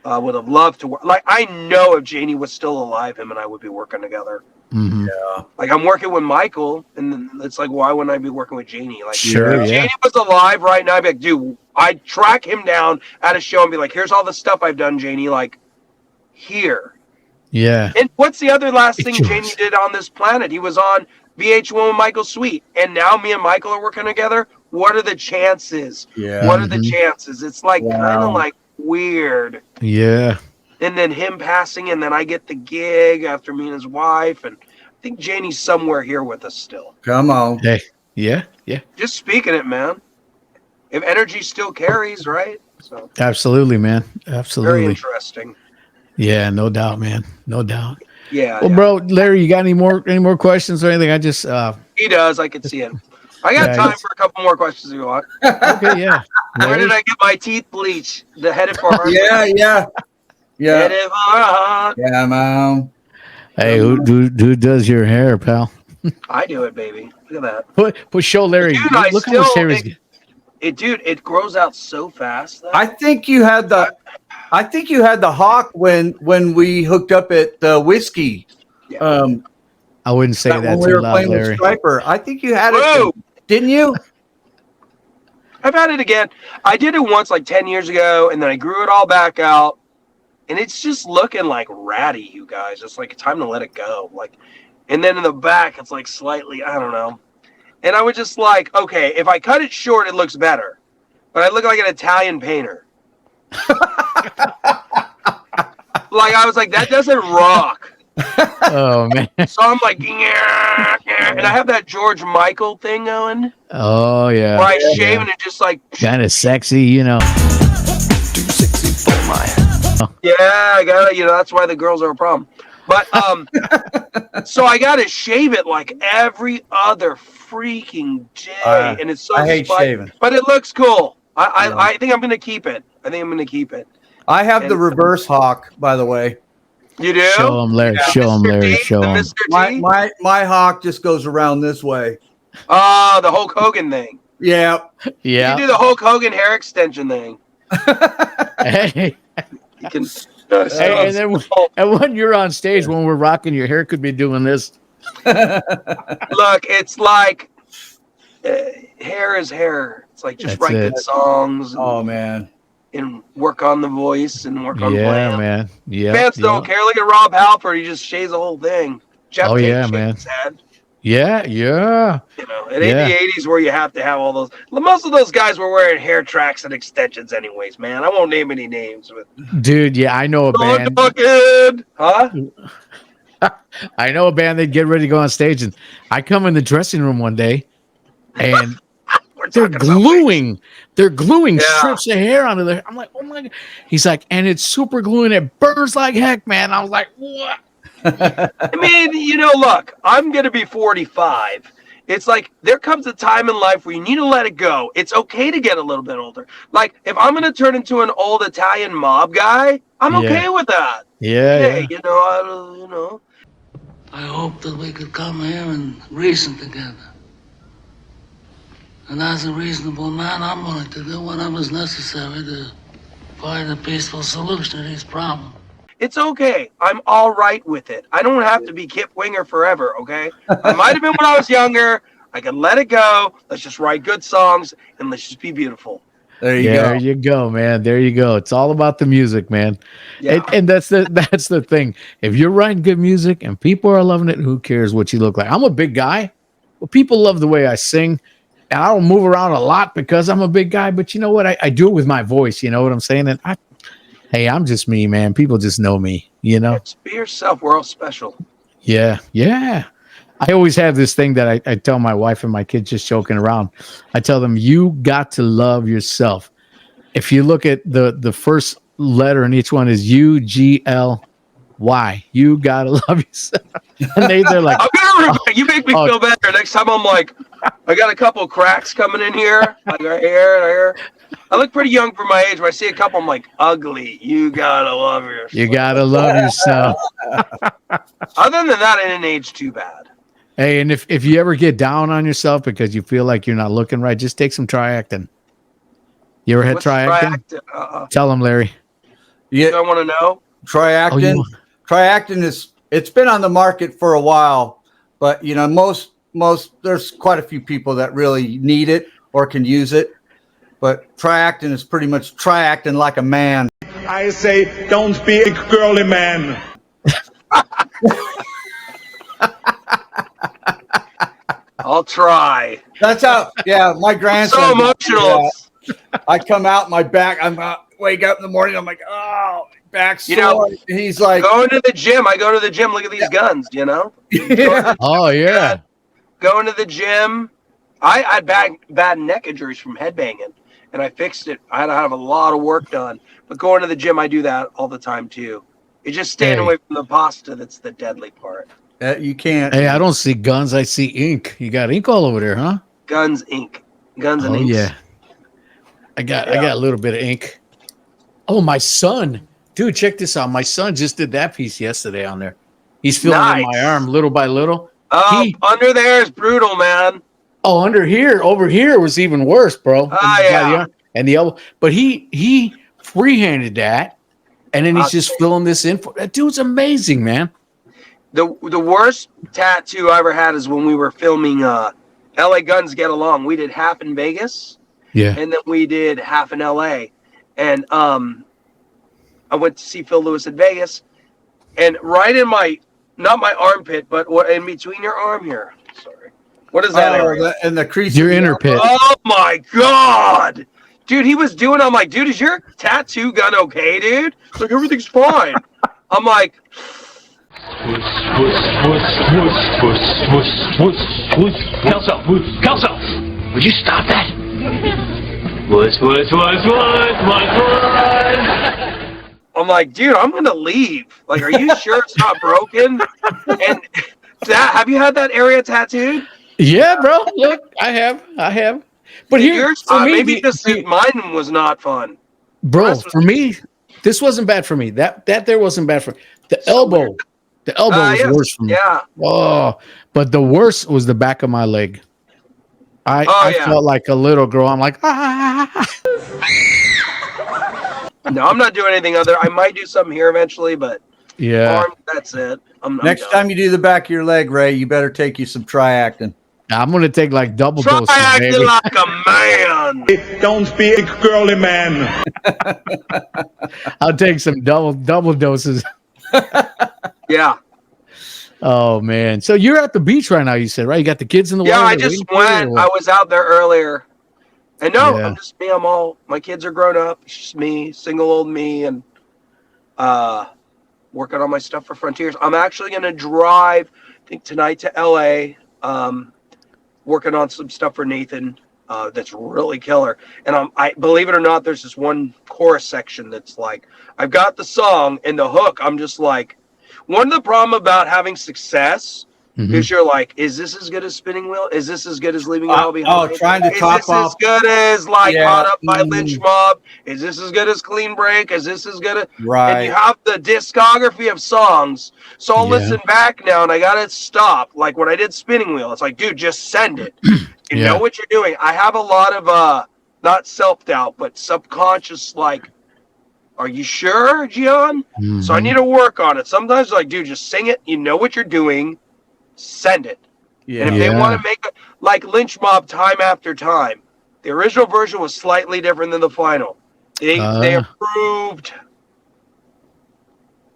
I would have loved to work. Like I know if Janie was still alive, him and I would be working together. Mm-hmm. Yeah. Like I'm working with Michael, and it's like, why wouldn't I be working with Janie? Like, sure, if Janie was alive right now, I'd be like, dude, I'd track him down at a show and be like, here's all the stuff I've done, Janie. Like, here. Yeah. And what's the other last It's thing yours. Janie did on this planet? He was on VH1 with Michael Sweet, and now me and Michael are working together. What are the chances? Yeah. What are the chances? It's like kind of Wow. like weird. Yeah. And then him passing, and then I get the gig after me and his wife, and I think Janie's somewhere here with us still. Come on. Hey. Yeah. Yeah. Just speaking it, man. If energy still carries, right? So Absolutely, man. very Absolutely. interesting. Yeah. No doubt, man. No doubt. Yeah. Well, yeah. bro, Larry, you got any more questions or anything? I just He does. I can see it. I got Yeah, time it's- for a couple more questions if you want. okay, yeah. Where Larry? did I get my teeth bleached? The headed for heart. Yeah. Headed for heart. Yeah, man. Hey, who does your hair, pal? I do it, baby. Look at that. Put show Larry. Dude, I Look how much still- hair he's it. Dude, it grows out so fast. Though. I think you had the hawk when we hooked up at Whiskey. Yeah. I wouldn't say that When we too were loud, playing Larry. with Stryper. I think you had Whoa! it, didn't you? I've had it again. I did it once like 10 years ago, and then I grew it all back out. And it's just looking like ratty, you guys. It's like time to let it go. Like, and then in the back, it's like slightly, I don't know. And I was just like, okay, if I cut it short, it looks better. But I look like an Italian painter. Like, I was like, that doesn't rock. Oh man. So I'm like, yeah, yeah. And I have that George Michael thing going Oh where yeah. I shave and it just like, Kind of sexy, you know. yeah, I gotta, that's why the girls are a problem. But so I gotta shave it like every other freaking day, and it's so I hate spiky. shaving. But it looks cool. I think I'm gonna keep it. I think I'm gonna keep it. I have the reverse hawk, by the way. You do? Show him, Larry. Yeah. Show him, Mr. Larry. D, Show the him. Mr. T? My hawk just goes around this way. Oh, the Hulk Hogan thing. Yeah. You Yeah. do the Hulk Hogan hair extension thing. Hey, You can. hey, and when you're on stage, when we're rocking, your hair could be doing this. Look, it's like hair is hair. It's like just That's write it. good songs Oh man. and work on the voice and work on Yeah, playing. man. Yeah. Fans don't care. Look at Rob Halford. He just shaves the whole thing. Jeff Oh, Tate yeah, shaved man. his head. Yeah. Yeah. It ain't the 80s where you have to have all those. Most of those guys were wearing hair tracks and extensions, anyways, man. I won't name any names. But Dude, yeah, I know a band. Huh? I know a band. They'd get ready to go on stage, and I come in the dressing room one day, and We're they're talking about gluing. They're gluing Yeah. strips of hair onto there. I'm like, oh my god. He's like, and it's super glue and it burns like heck, man. I was like, what? I mean, look, I'm going to be 45. It's like there comes a time in life where you need to let it go. It's okay to get a little bit older. Like if I'm going to turn into an old Italian mob guy, I'm okay with that. Yeah. Hey, Yeah. I hope that we could come here and reason together. And as a reasonable man, I'm willing to do whatever's necessary to find a peaceful solution to these problems. It's okay. I'm all right with it. I don't have to be Kip Winger forever, okay? I might have been when I was younger. I can let it go. Let's just write good songs and let's just be beautiful. There you There go. you go, man. There you go. It's all about the music, man. Yeah. And that's the thing. If you're writing good music and people are loving it, who cares what you look like? I'm a big guy. Well, people love the way I sing. And I don't move around a lot because I'm a big guy. But you know what? I do it with my voice. You know what I'm saying? And hey, I'm just me, man. People just know me, you know? Just be yourself. We're all special. Yeah. Yeah. I always have this thing that I tell my wife and my kids, just joking around. I tell them, you got to love yourself. If you look at the first letter in each one is UGLY. You got to love yourself. And they're like, You make me feel better. Next time I'm like, I got a couple cracks coming in here. Like right here and here. I look pretty young for my age. When I see a couple, I'm like, ugly. You got to love yourself. you got to love yourself. Other than that, I didn't age too bad. Hey, and if you ever get down on yourself because you feel like you're not looking right, just take some triactin. You ever had What's triactin? Tell them, Larry. Yeah. Do I want to know? Triactin. Triactin it's been on the market for a while, but most there's quite a few people that really need it or can use it. But Triactin is pretty much triacting like a man. I say, don't be a girly man. I'll try. That's how. Yeah, my grandson. So emotional. I come out, my back. Wake up in the morning. I'm like, oh, back sore. You know, he's like, going to the gym. I go to the gym. Look at these guns. You know. yeah. Oh yeah. Going to the gym. I had bad neck injuries from headbanging, and I fixed it. I had to have a lot of work done. But going to the gym, I do that all the time too. It's just staying away from the pasta that's the deadly part. You can't. Hey, I don't see guns. I see ink. You got ink all over there, huh? Guns, ink. Guns and Oh inks. yeah. I got a little bit of ink. Oh, my son. Dude, check this out. My son just did that piece yesterday on there. He's feeling in my arm little by little. Oh, under there is brutal, man. Oh, over here was even worse, bro. Yeah. And the elbow. But he freehanded that, and then he's just filling this in. That dude's amazing, man. The worst tattoo I ever had is when we were filming LA Guns Get Along. We did half in Vegas. Yeah. And then we did half in LA. And I went to see Phil Lewis in Vegas. And right in not my armpit, but what in between your arm here. Sorry. What is that area? In the crease. Your inner pit. Oh my God. Dude, he was doing, I'm like, dude, is your tattoo gun okay, dude? It's like, everything's fine. I'm like, Kelso, would you stop that? I'm like, dude, I'm gonna leave. Like, are you sure it's not broken? And have you had that area tattooed? Yeah, bro. Look, I have. But here, for me, maybe just mine was not fun. Bro, for me, this wasn't bad for me. That there wasn't bad for me. The elbow was worse for me. Yeah. Oh, but the worst was the back of my leg. I felt like a little girl. I'm like, ah. No, I'm not doing anything other. I might do something here eventually, but yeah, that's it. Next time you do the back of your leg, Ray, you better take you some Triactin. I'm gonna take like double doses. Triactin like a man. Don't speak, girly man. I'll take some double doses. Yeah. Oh man. So you're at the beach right now, you said, right? You got the kids in the water? Yeah, I just went. I was out there earlier. And no, I'm just me. My kids are grown up. It's just me, single old me, and working on my stuff for Frontiers. I'm actually going to drive, I think, tonight to LA, working on some stuff for Nathan that's really killer. And I believe it or not, there's this one chorus section that's like, I've got the song and the hook. I'm just like, one of the problem about having success is you're like, is this as good as Spinning Wheel? Is this as good as Leaving It All Behind? Oh, trying to top Is this off. as good as Caught Up by Lynch Mob? Is this as good as Clean Break? Is this as good as... Right. And you have the discography of songs. So I'll listen back now and I got to stop. Like when I did Spinning Wheel, it's like, dude, just send it. You know what you're doing. I have a lot of, not self-doubt, but subconscious, like, are you sure, Gian? So I need to work on it. Sometimes like, dude, just sing it. You know what you're doing. Send it. Yeah. And if they want to make it like Lynch Mob Time After Time, the original version was slightly different than the final. They approved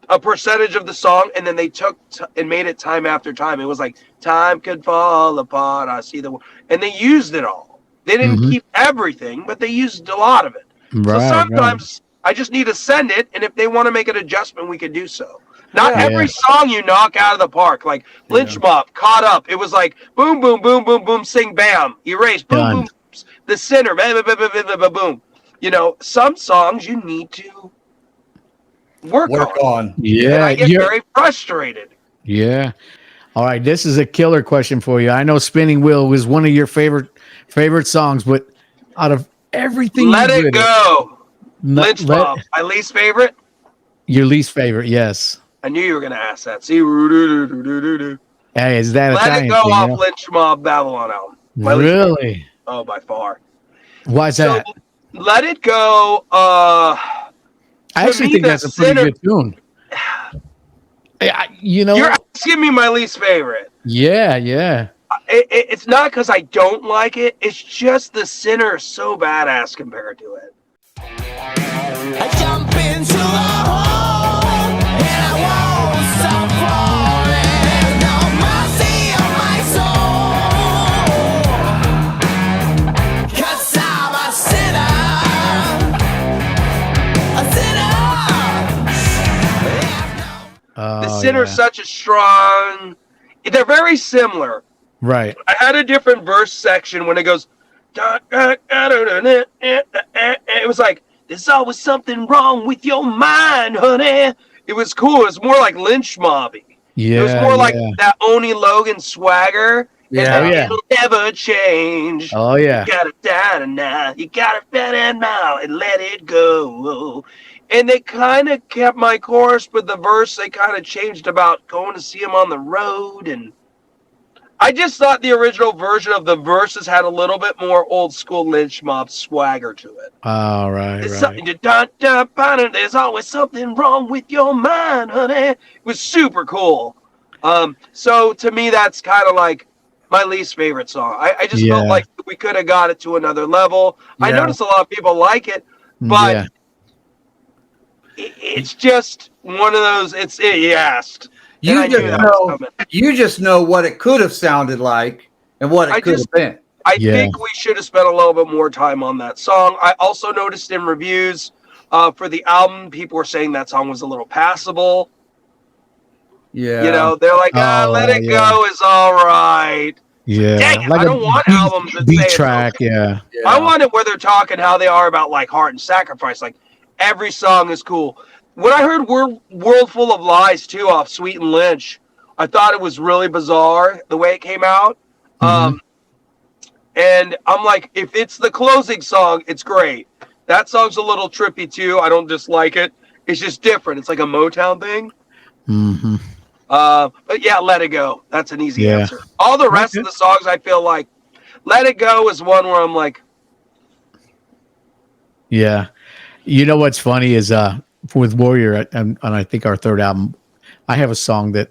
a percentage of the song and then they took and made it Time After Time. It was like time could fall apart. I see the and they used it all. They didn't keep everything, but they used a lot of it. So sometimes I just need to send it, and if they want to make an adjustment, we can do so. Not every song you knock out of the park. Like Lynch Mob, Caught Up. It was like boom, boom, boom, boom, boom, sing, bam, erase, boom, boom, the center, boom. You know, some songs you need to work on. Yeah, and I get very frustrated. Yeah. All right, this is a killer question for you. I know Spinning Wheel was one of your favorite songs, but out of everything, Let It Go. Lynch Mob, my least favorite. Your least favorite, yes. I knew you were going to ask that. See, hey, is that Let Italian It Go thing, off Lynch Mob Babylon album. Really? Oh, by far. Why is that? Let It Go. I actually think that's a pretty good tune. You're asking me my least favorite. Yeah. It's not because I don't like it. It's just the Sinner is so badass compared to it. I jump into the hole and I won't stop. Sinner's such a strong. They're very similar. Right. I had a different verse section when it goes. It was like, there's always something wrong with your mind, honey. It was cool. It was more like Lynch Mobby. Yeah. It was more like that Oni Logan swagger. Yeah. And it'll never change. Oh yeah. You gotta down now. You gotta fit in now and let it go. And they kind of kept my chorus, but the verse they kind of changed about going to see him on the road. And I just thought the original version of the verses had a little bit more old school Lynch Mob swagger to it. Oh, right. There's something to there's always something wrong with your mind, honey. It was super cool. So to me, that's kind of like my least favorite song. I just felt like we could have got it to another level. I noticed a lot of people like it, but it's just one of those. You asked. You just know what it could have sounded like and what it could have been. I think we should have spent a little bit more time on that song. I also noticed in reviews for the album, people were saying that song was a little passable. Yeah. You know, they're like, Let It Go is all right. Yeah. Dang it, Like I don't want albums that beat say track, it's okay. yeah. I want it where they're talking how they are about like heart and sacrifice. Like every song is cool. When I heard World Full of Lies too off Sweet and Lynch, I thought it was really bizarre the way it came out. And I'm like, if it's the closing song, it's great. That song's a little trippy too. I don't dislike it. It's just different. It's like a Motown thing. Mm-hmm. But yeah, Let It Go. That's an easy answer. All the rest of the songs, I feel like Let It Go is one where I'm like, yeah. You know what's funny is with Warrior, and I think our third album, I have a song that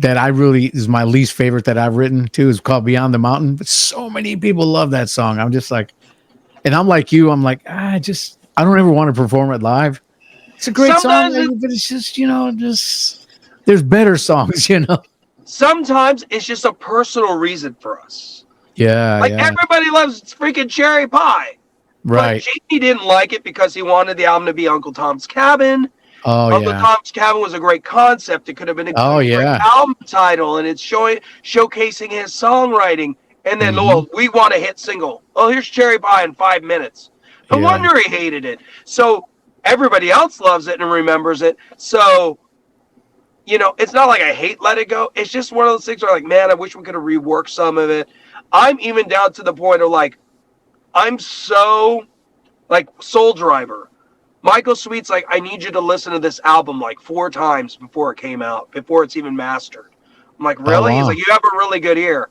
I really is my least favorite that I've written too. Is called Beyond the Mountain. But so many people love that song. I'm just like, and I'm like you. I'm like, I don't ever want to perform it live. It's a great song, but it's just there's better songs, Sometimes it's just a personal reason for us. Yeah, like everybody loves freaking Cherry Pie. Right. But Jamie didn't like it because he wanted the album to be Uncle Tom's Cabin. Oh, Uncle Tom's Cabin was a great concept. It could have been a great album title, and it's showcasing his songwriting. And then, we want a hit single. Oh, here's Cherry Pie in 5 minutes. No wonder he hated it. So everybody else loves it and remembers it. So, it's not like I hate Let It Go. It's just one of those things where, like, man, I wish we could have reworked some of it. I'm even down to the point of, like, I'm so, like, Soul Driver. Michael Sweet's like, I need you to listen to this album, like, 4 times before it came out, before it's even mastered. I'm like, really? Oh, wow. He's like, you have a really good ear.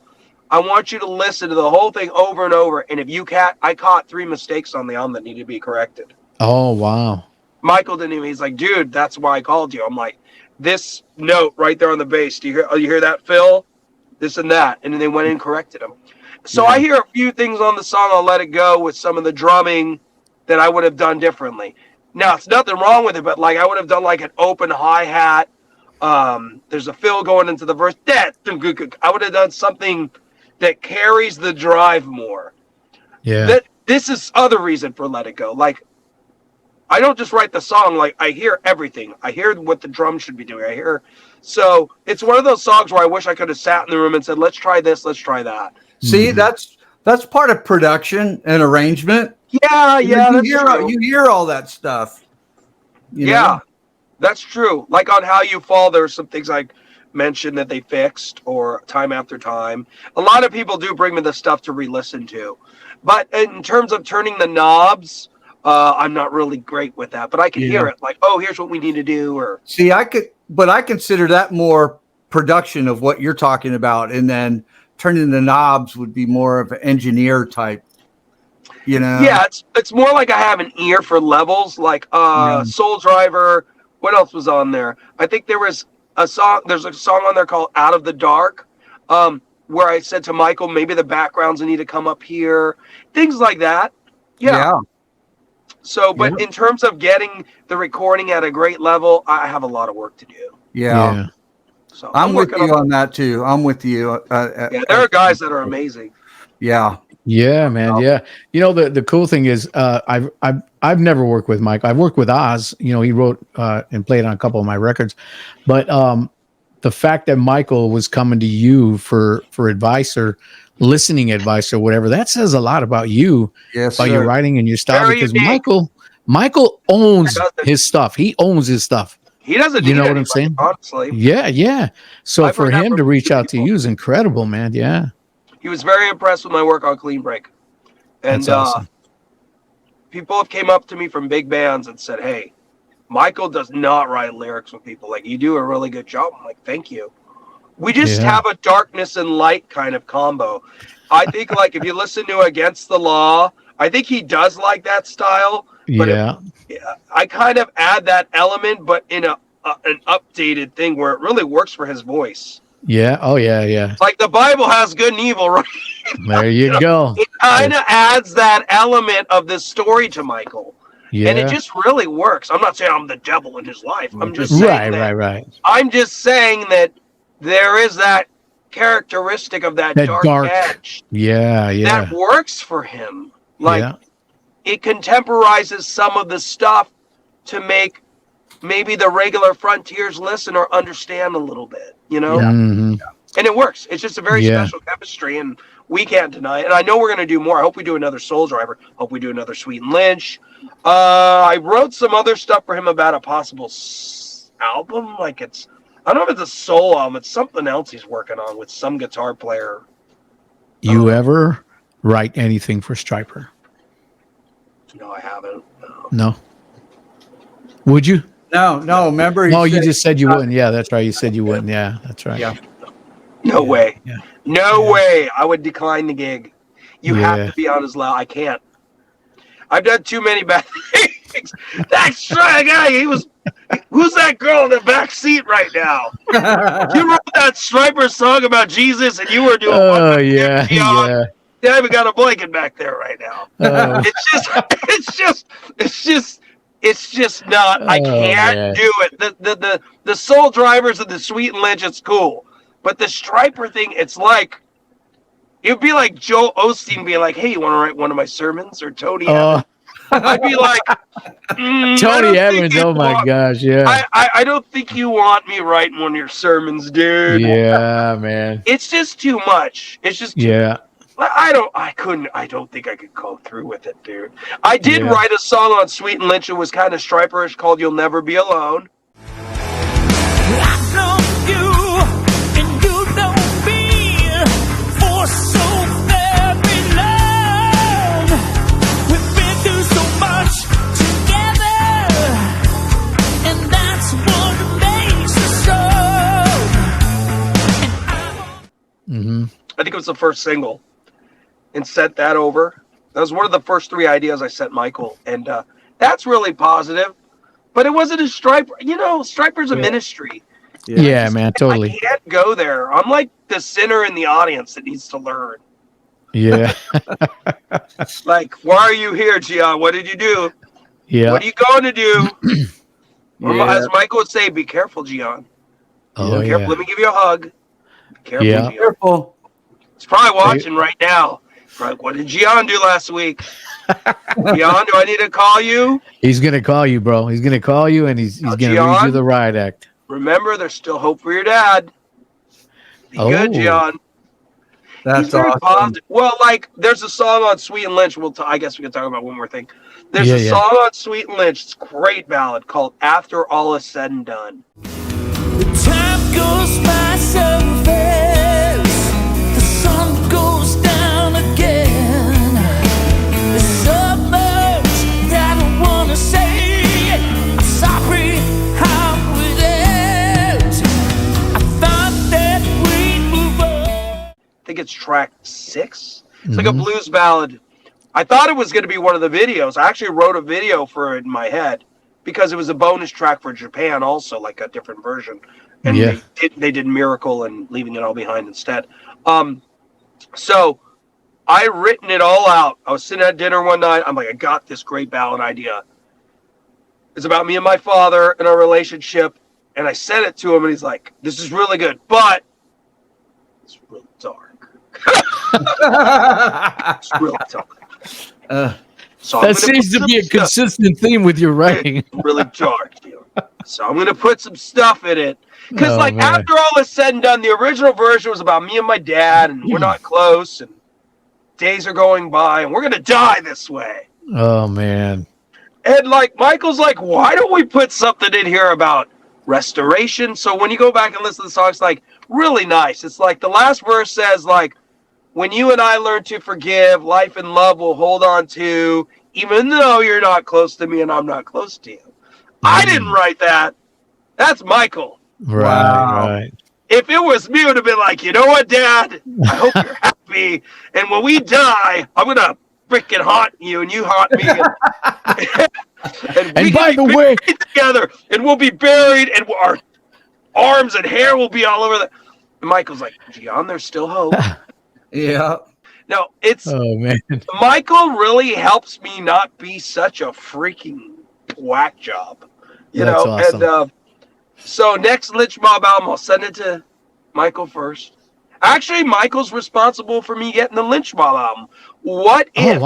I want you to listen to the whole thing over and over. And if you I caught 3 mistakes on the album that needed to be corrected. Oh, wow. Michael didn't even, he's like, dude, that's why I called you. I'm like, this note right there on the bass, do you hear that, Phil? This and that. And then they went in and corrected him. So I hear a few things on the song I'll Let It Go with some of the drumming that I would have done differently. Now, it's nothing wrong with it, but like I would have done like an open hi-hat. There's a fill going into the verse. I would have done something that carries the drive more. Yeah. This is other reason for Let It Go. Like, I don't just write the song. Like, I hear everything. I hear what the drum should be doing. So it's one of those songs where I wish I could have sat in the room and said, let's try this, let's try that. See, that's part of production and arrangement. Yeah, You hear all that stuff. You know? That's true. Like on How You Fall, there were some things I mentioned that they fixed, or Time After Time. A lot of people do bring me the stuff to re-listen to. But in terms of turning the knobs, I'm not really great with that. But I can hear it. Like, oh, here's what we need to do. Or see, I consider that more production of what you're talking about, and then turning the knobs would be more of an engineer type, Yeah, it's more like I have an ear for levels, like Soul Driver. What else was on there? I think there was a song. There's a song on there called Out of the Dark, where I said to Michael, maybe the backgrounds need to come up here, things like that. Yeah. So, but in terms of getting the recording at a great level, I have a lot of work to do. Yeah. So I'm with you on that too. I'm with you. There are guys that are amazing. Yeah. Yeah, man. Yeah. You know, the cool thing is, I've never worked with Mike. I've worked with Oz. You know, he wrote and played on a couple of my records, but the fact that Michael was coming to you for advice or listening advice or whatever, that says a lot about you, Yes, about your sir. writing and your style. Very Because unique. Michael owns Doesn't- his stuff. He owns his stuff. He doesn't You need know what I'm anybody, saying? honestly. Yeah, yeah. So I've for heard that him from to reach two out to people. you is incredible, man. Yeah, He was very impressed with my work on Clean Break. And that's awesome. people have came up to me from big bands and said, hey, Michael does not write lyrics with people. Like, you do a really good job. I'm like, thank you. We just Yeah. have a darkness and light kind of combo. I think, like, if you listen to Against the Law, I think he does like that style. But Yeah, I kind of add that element, but in an updated thing where it really works for his voice. yeah. Oh, yeah, yeah. Like the Bible has good and evil, right? There you go. It kind of adds that element of the story to Michael. Yeah. And it just really works. I'm not saying I'm the devil in his life. I'm just saying Right. I'm just saying that there is that characteristic of that dark edge Yeah, yeah. that works for him. Like yeah. it contemporizes some of the stuff to make maybe the regular Frontiers listener understand a little bit, you know? Mhm. And it works. It's just a very Yeah. special chemistry, and we can't deny it. And I know we're going to do more. I hope we do another Soul Driver. Hope we do another Sweet and Lynch. I wrote some other stuff for him about a possible album. Like I don't know if it's a soul album. It's something else he's working on with some guitar player. You ever write anything for Stryper? No, I haven't. No. Would you? No. Remember? No, you just said you wouldn't. Yeah, that's right. You said you wouldn't. Yeah, that's right. Yeah. No way. Yeah. No way. I would decline the gig. You Yeah. have to be on his level. I can't. I've done too many bad things. That's right, guy. Who's that girl in the back seat right now? You wrote that Stryper song about Jesus, and you were doing. Oh, yeah. Yeah. I haven't got a blanket back there right now. Oh. It's just not. I can't man. do it. The Soul Drivers and the Sweet and Lynch, it's cool, but the Stryper thing, it's like it'd be like Joel Osteen being like, "Hey, you want to write one of my sermons?" Or Tony Evans. I'd be like, Tony Evans. Oh my gosh. Yeah. I don't think you want me writing one of your sermons, dude. Yeah, man. It's just too much. It's just too Yeah. I don't think I could go through with it, dude. I did write a song on Sweet and Lynch. It was kind of Stryperish called You'll Never Be Alone. I know you, and you know me, for so very long. We've been through so much together, and that's what makes us strong. I think it was the first single. And sent that over. That was one of the first 3 ideas I sent Michael. And that's really positive. But it wasn't a Stryper. You know, Stryper's a ministry. Yeah, man. Totally. I can't go there. I'm like the sinner in the audience that needs to learn. Yeah. Like, why are you here, Gian? What did you do? Yeah. What are you going to do? Or as Michael would say, be careful, Gian. Oh, Be careful. yeah. Let me give you a hug. Be careful, Yeah. Gian. Careful. He's probably watching right now. Like, what did Gian do last week? Gian, do I need to call you? He's gonna call you, bro. He's gonna call you, and he's gonna read you Gian? the riot act. Remember, there's still hope for your dad. Be Oh. good, Gian. That's He's very awesome. positive. Well, like, there's a song on Sweet and Lynch. I guess we can talk about one more thing. There's Yeah, a yeah. song on Sweet and Lynch. It's a great ballad called After All Is Said and Done. Time goes by so fast, the sun goes down again. There's so much that I wanna say. I'm sorry how it ends. I thought that we'd move on. I think it's track 6. It's like a blues ballad. I thought it was going to be one of the videos. I actually wrote a video for it in my head because it was a bonus track for Japan also, like a different version. And Yeah. they did Miracle and Leaving It All Behind instead. So I written it all out. I was sitting at dinner one night. I'm like, I got this great ballad idea. It's about me and my father and our relationship. And I sent it to him, and he's like, this is really good, but it's real dark. It's really tough. So That seems to be a consistent theme with your writing. Really charged you. So I'm gonna put some stuff in it. Because Oh, man. after all is said and done, the original version was about me and my dad, and we're not close, and days are going by, and we're gonna die this way. Oh, man. And Michael's like, why don't we put something in here about restoration? So when you go back and listen to the song, it's really nice. It's the last verse says when you and I learn to forgive, life and love will hold on to, even though you're not close to me and I'm not close to you. I didn't write that. That's Michael. Right. If it was me, it would have been you know what, Dad? I hope you're happy. And when we die, I'm going to freaking haunt you and you haunt me. And we by the way, together, and we'll be buried, and our arms and hair will be all over the. And Michael's like, Gian, there's still hope. Yeah. No, it's man. Michael really helps me not be such a freaking whack job. That's awesome. And so next Lynch Mob album, I'll send it to Michael first. Actually, Michael's responsible for me getting the Lynch Mob album. What if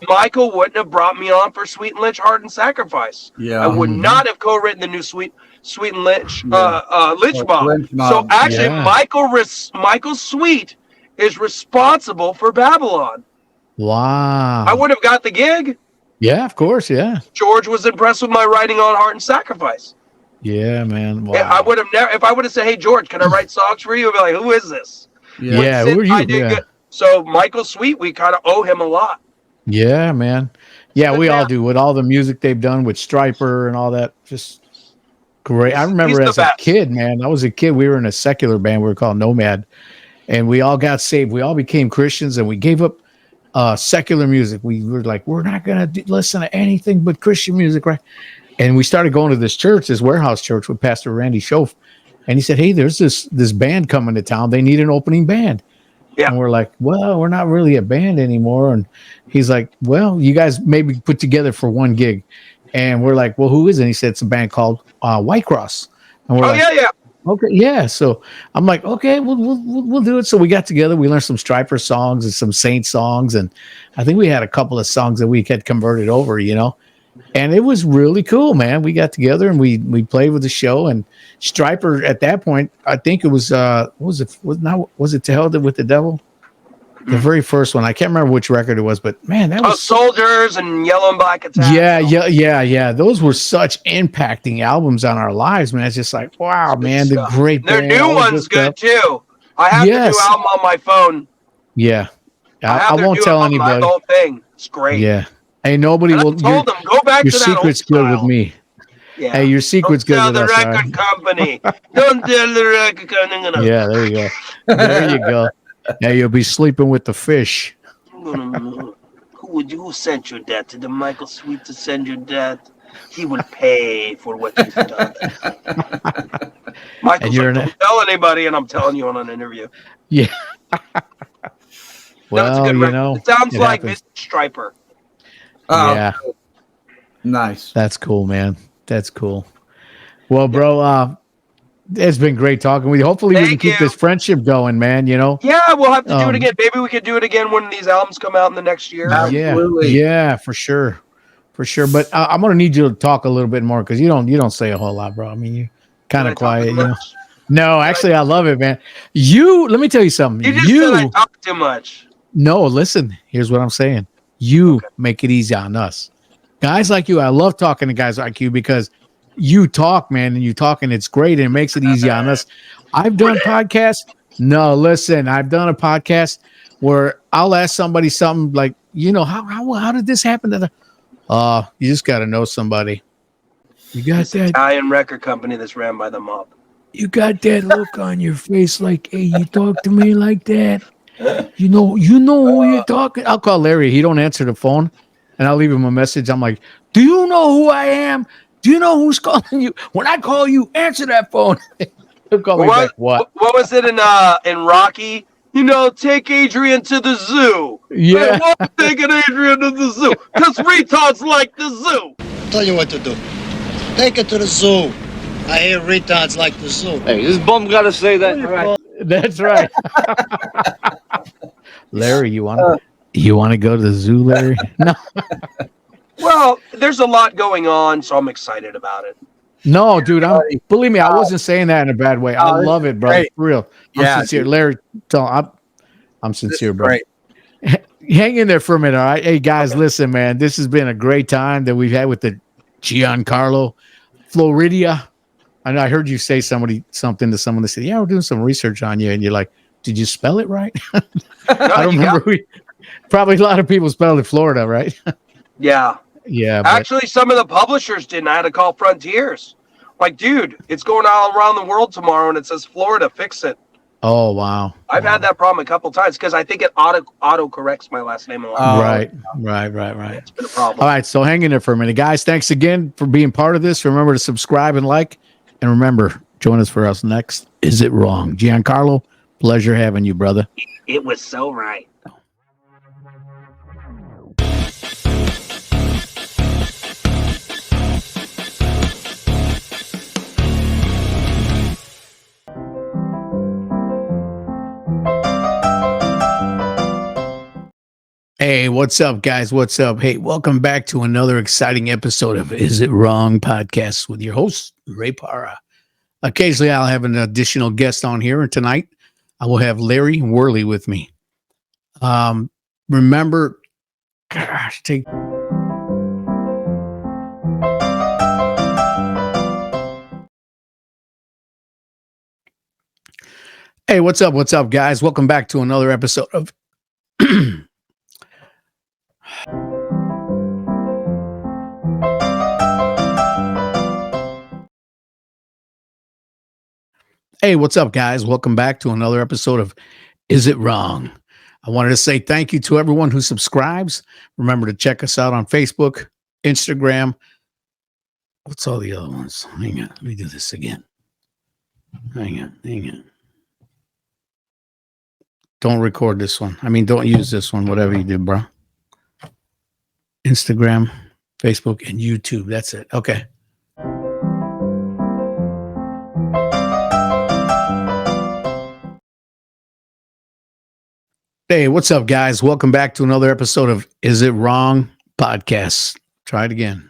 Michael wouldn't have brought me on for Sweet and Lynch, Heart and Sacrifice? Yeah. I would not have co-written the new Sweet and Lynch Lynch Mob. So actually, Michael Sweet is responsible for Babylon. Wow. I would have got the gig. Yeah, of course. Yeah. George was impressed with my writing on Heart and Sacrifice. Yeah, man. Wow. I would have never, if I would have said, "Hey, George, can I write songs for you?" I'd be like, "Who is this?" Yeah, who are you? Yeah. So Michael Sweet, we kind of owe him a lot. Yeah, man. Yeah, we all do with all the music they've done with Stryper and all that. Just great. I remember as a kid, man. I was a kid. We were in a secular band. We were called Nomad, and we all got saved. We all became Christians, and we gave up secular music. We were like, we're not gonna listen to anything but Christian music, right? And we started going to this church, this warehouse church with Pastor Randy Schoaf. And he said, hey, there's this band coming to town. They need an opening band. Yeah. And we're like, well, we're not really a band anymore. And he's like, well, you guys maybe put together for one gig. And we're like, well, who is it? And he said, it's a band called White Cross. And we're yeah. Okay, yeah. So I'm like, okay, we'll do it. So we got together. We learned some Stryper songs and some Saint songs. And I think we had a couple of songs that we had converted over, And it was really cool, man. We got together and we played with the show. And Stryper at that point, I think it was was it To Hell with the Devil? The very first one. I can't remember which record it was, but man, that was Soldiers and Yellow and Black Attack. Yeah. Those were such impacting albums on our lives, man. It's just like, wow, man, the great Their band, new one's good too. I have the new album on my phone. Yeah. I won't tell anybody. The whole thing. It's great. Yeah. Hey, nobody will. I told them, go back to that. Your secret's good with me. Yeah. Hey, your secret's good with us. Don't tell the record company. Don't tell the record company. Yeah, there you go. There you go. Now you'll be sleeping with the fish. Who sent you that? Did the Michael Sweet to send you that? He will pay for what you've done. Michael's don't tell anybody, and I'm telling you on an interview. Yeah. Well, that's a good record. It sounds like Mr. Stryper. Yeah. Nice. That's cool, man. That's cool. Well, bro, it's been great talking with you. Hopefully we can keep this friendship going, man, Yeah, we'll have to do it again. Maybe we could do it again when these albums come out in the next year. Absolutely. Yeah, for sure. For sure. But I'm going to need you to talk a little bit more because you don't say a whole lot, bro. I mean, you're kind of quiet, No, actually, I love it, man. Let me tell you something. You just said I talk too much. No, listen, here's what I'm saying. You make it easy on us. Guys like you, I love talking to guys like you because you talk, man, and you talk, and it's great, and it makes it easy on us. I've done podcasts. No, listen, I've done a podcast where I'll ask somebody something like, how did this happen? You just got to know somebody. You got that Italian record company that's ran by the mob. You got that look on your face like, hey, you talk to me like that. You know who you're talking. I'll call Larry. He don't answer the phone, and I'll leave him a message. I'm like, do you know who I am? Do you know who's calling you? When I call you, answer that phone. He'll call me back. What was it in Rocky? Take Adrian to the zoo. Yeah. Why taking Adrian to the zoo? Because retards like the zoo. I'll tell you what to do. Take it to the zoo. I hear retards like the zoo. Hey, this bum got to say that. That's right. Larry, you want to go to the zoo, Larry? No. Well, there's a lot going on, so I'm excited about it. No, dude, believe me, I wasn't saying that in a bad way. I love it, brother. great. For real. I'm Yeah, sincere. dude. Larry, I'm sincere, bro. Great. Hang in there for a minute, all right? Hey, guys, listen, man. This has been a great time that we've had with the Giancarlo Floridia. I know I heard you say something to someone that said, yeah, we're doing some research on you. And you're like, did you spell it right? I don't remember. Probably a lot of people spelled it Florida, right? Yeah. Yeah. Actually, some of the publishers didn't. I had to call Frontiers. Like, dude, it's going all around the world tomorrow, and it says Florida. Fix it. Oh, wow. I've had that problem a couple times because I think it auto corrects my last name a lot. Right. It's been a problem. All right, so hang in there for a minute. Guys, thanks again for being part of this. Remember to subscribe and like. And remember, join us for us next. Is It Wrong? Giancarlo, pleasure having you, brother. It was so right. Hey, what's up, guys? What's up? Hey, welcome back to another exciting episode of Is It Wrong podcast with your host, Rey Parra. Occasionally, I'll have an additional guest on here, and tonight I will have Larry Worley with me. Remember, gosh, Hey, what's up? What's up, guys? Welcome back to another episode of Hey, what's up, guys? Welcome back to another episode of Is It Wrong? I wanted to say thank you to everyone who subscribes. Remember to check us out on Facebook, Instagram. What's all the other ones? Hang on. Let me do this again. Hang on. Don't record this one. I mean, don't use this one, whatever you do, bro. Instagram, Facebook, and YouTube. That's it. Okay. Hey, what's up, guys? Welcome back to another episode of Is It Wrong podcast. Try it again.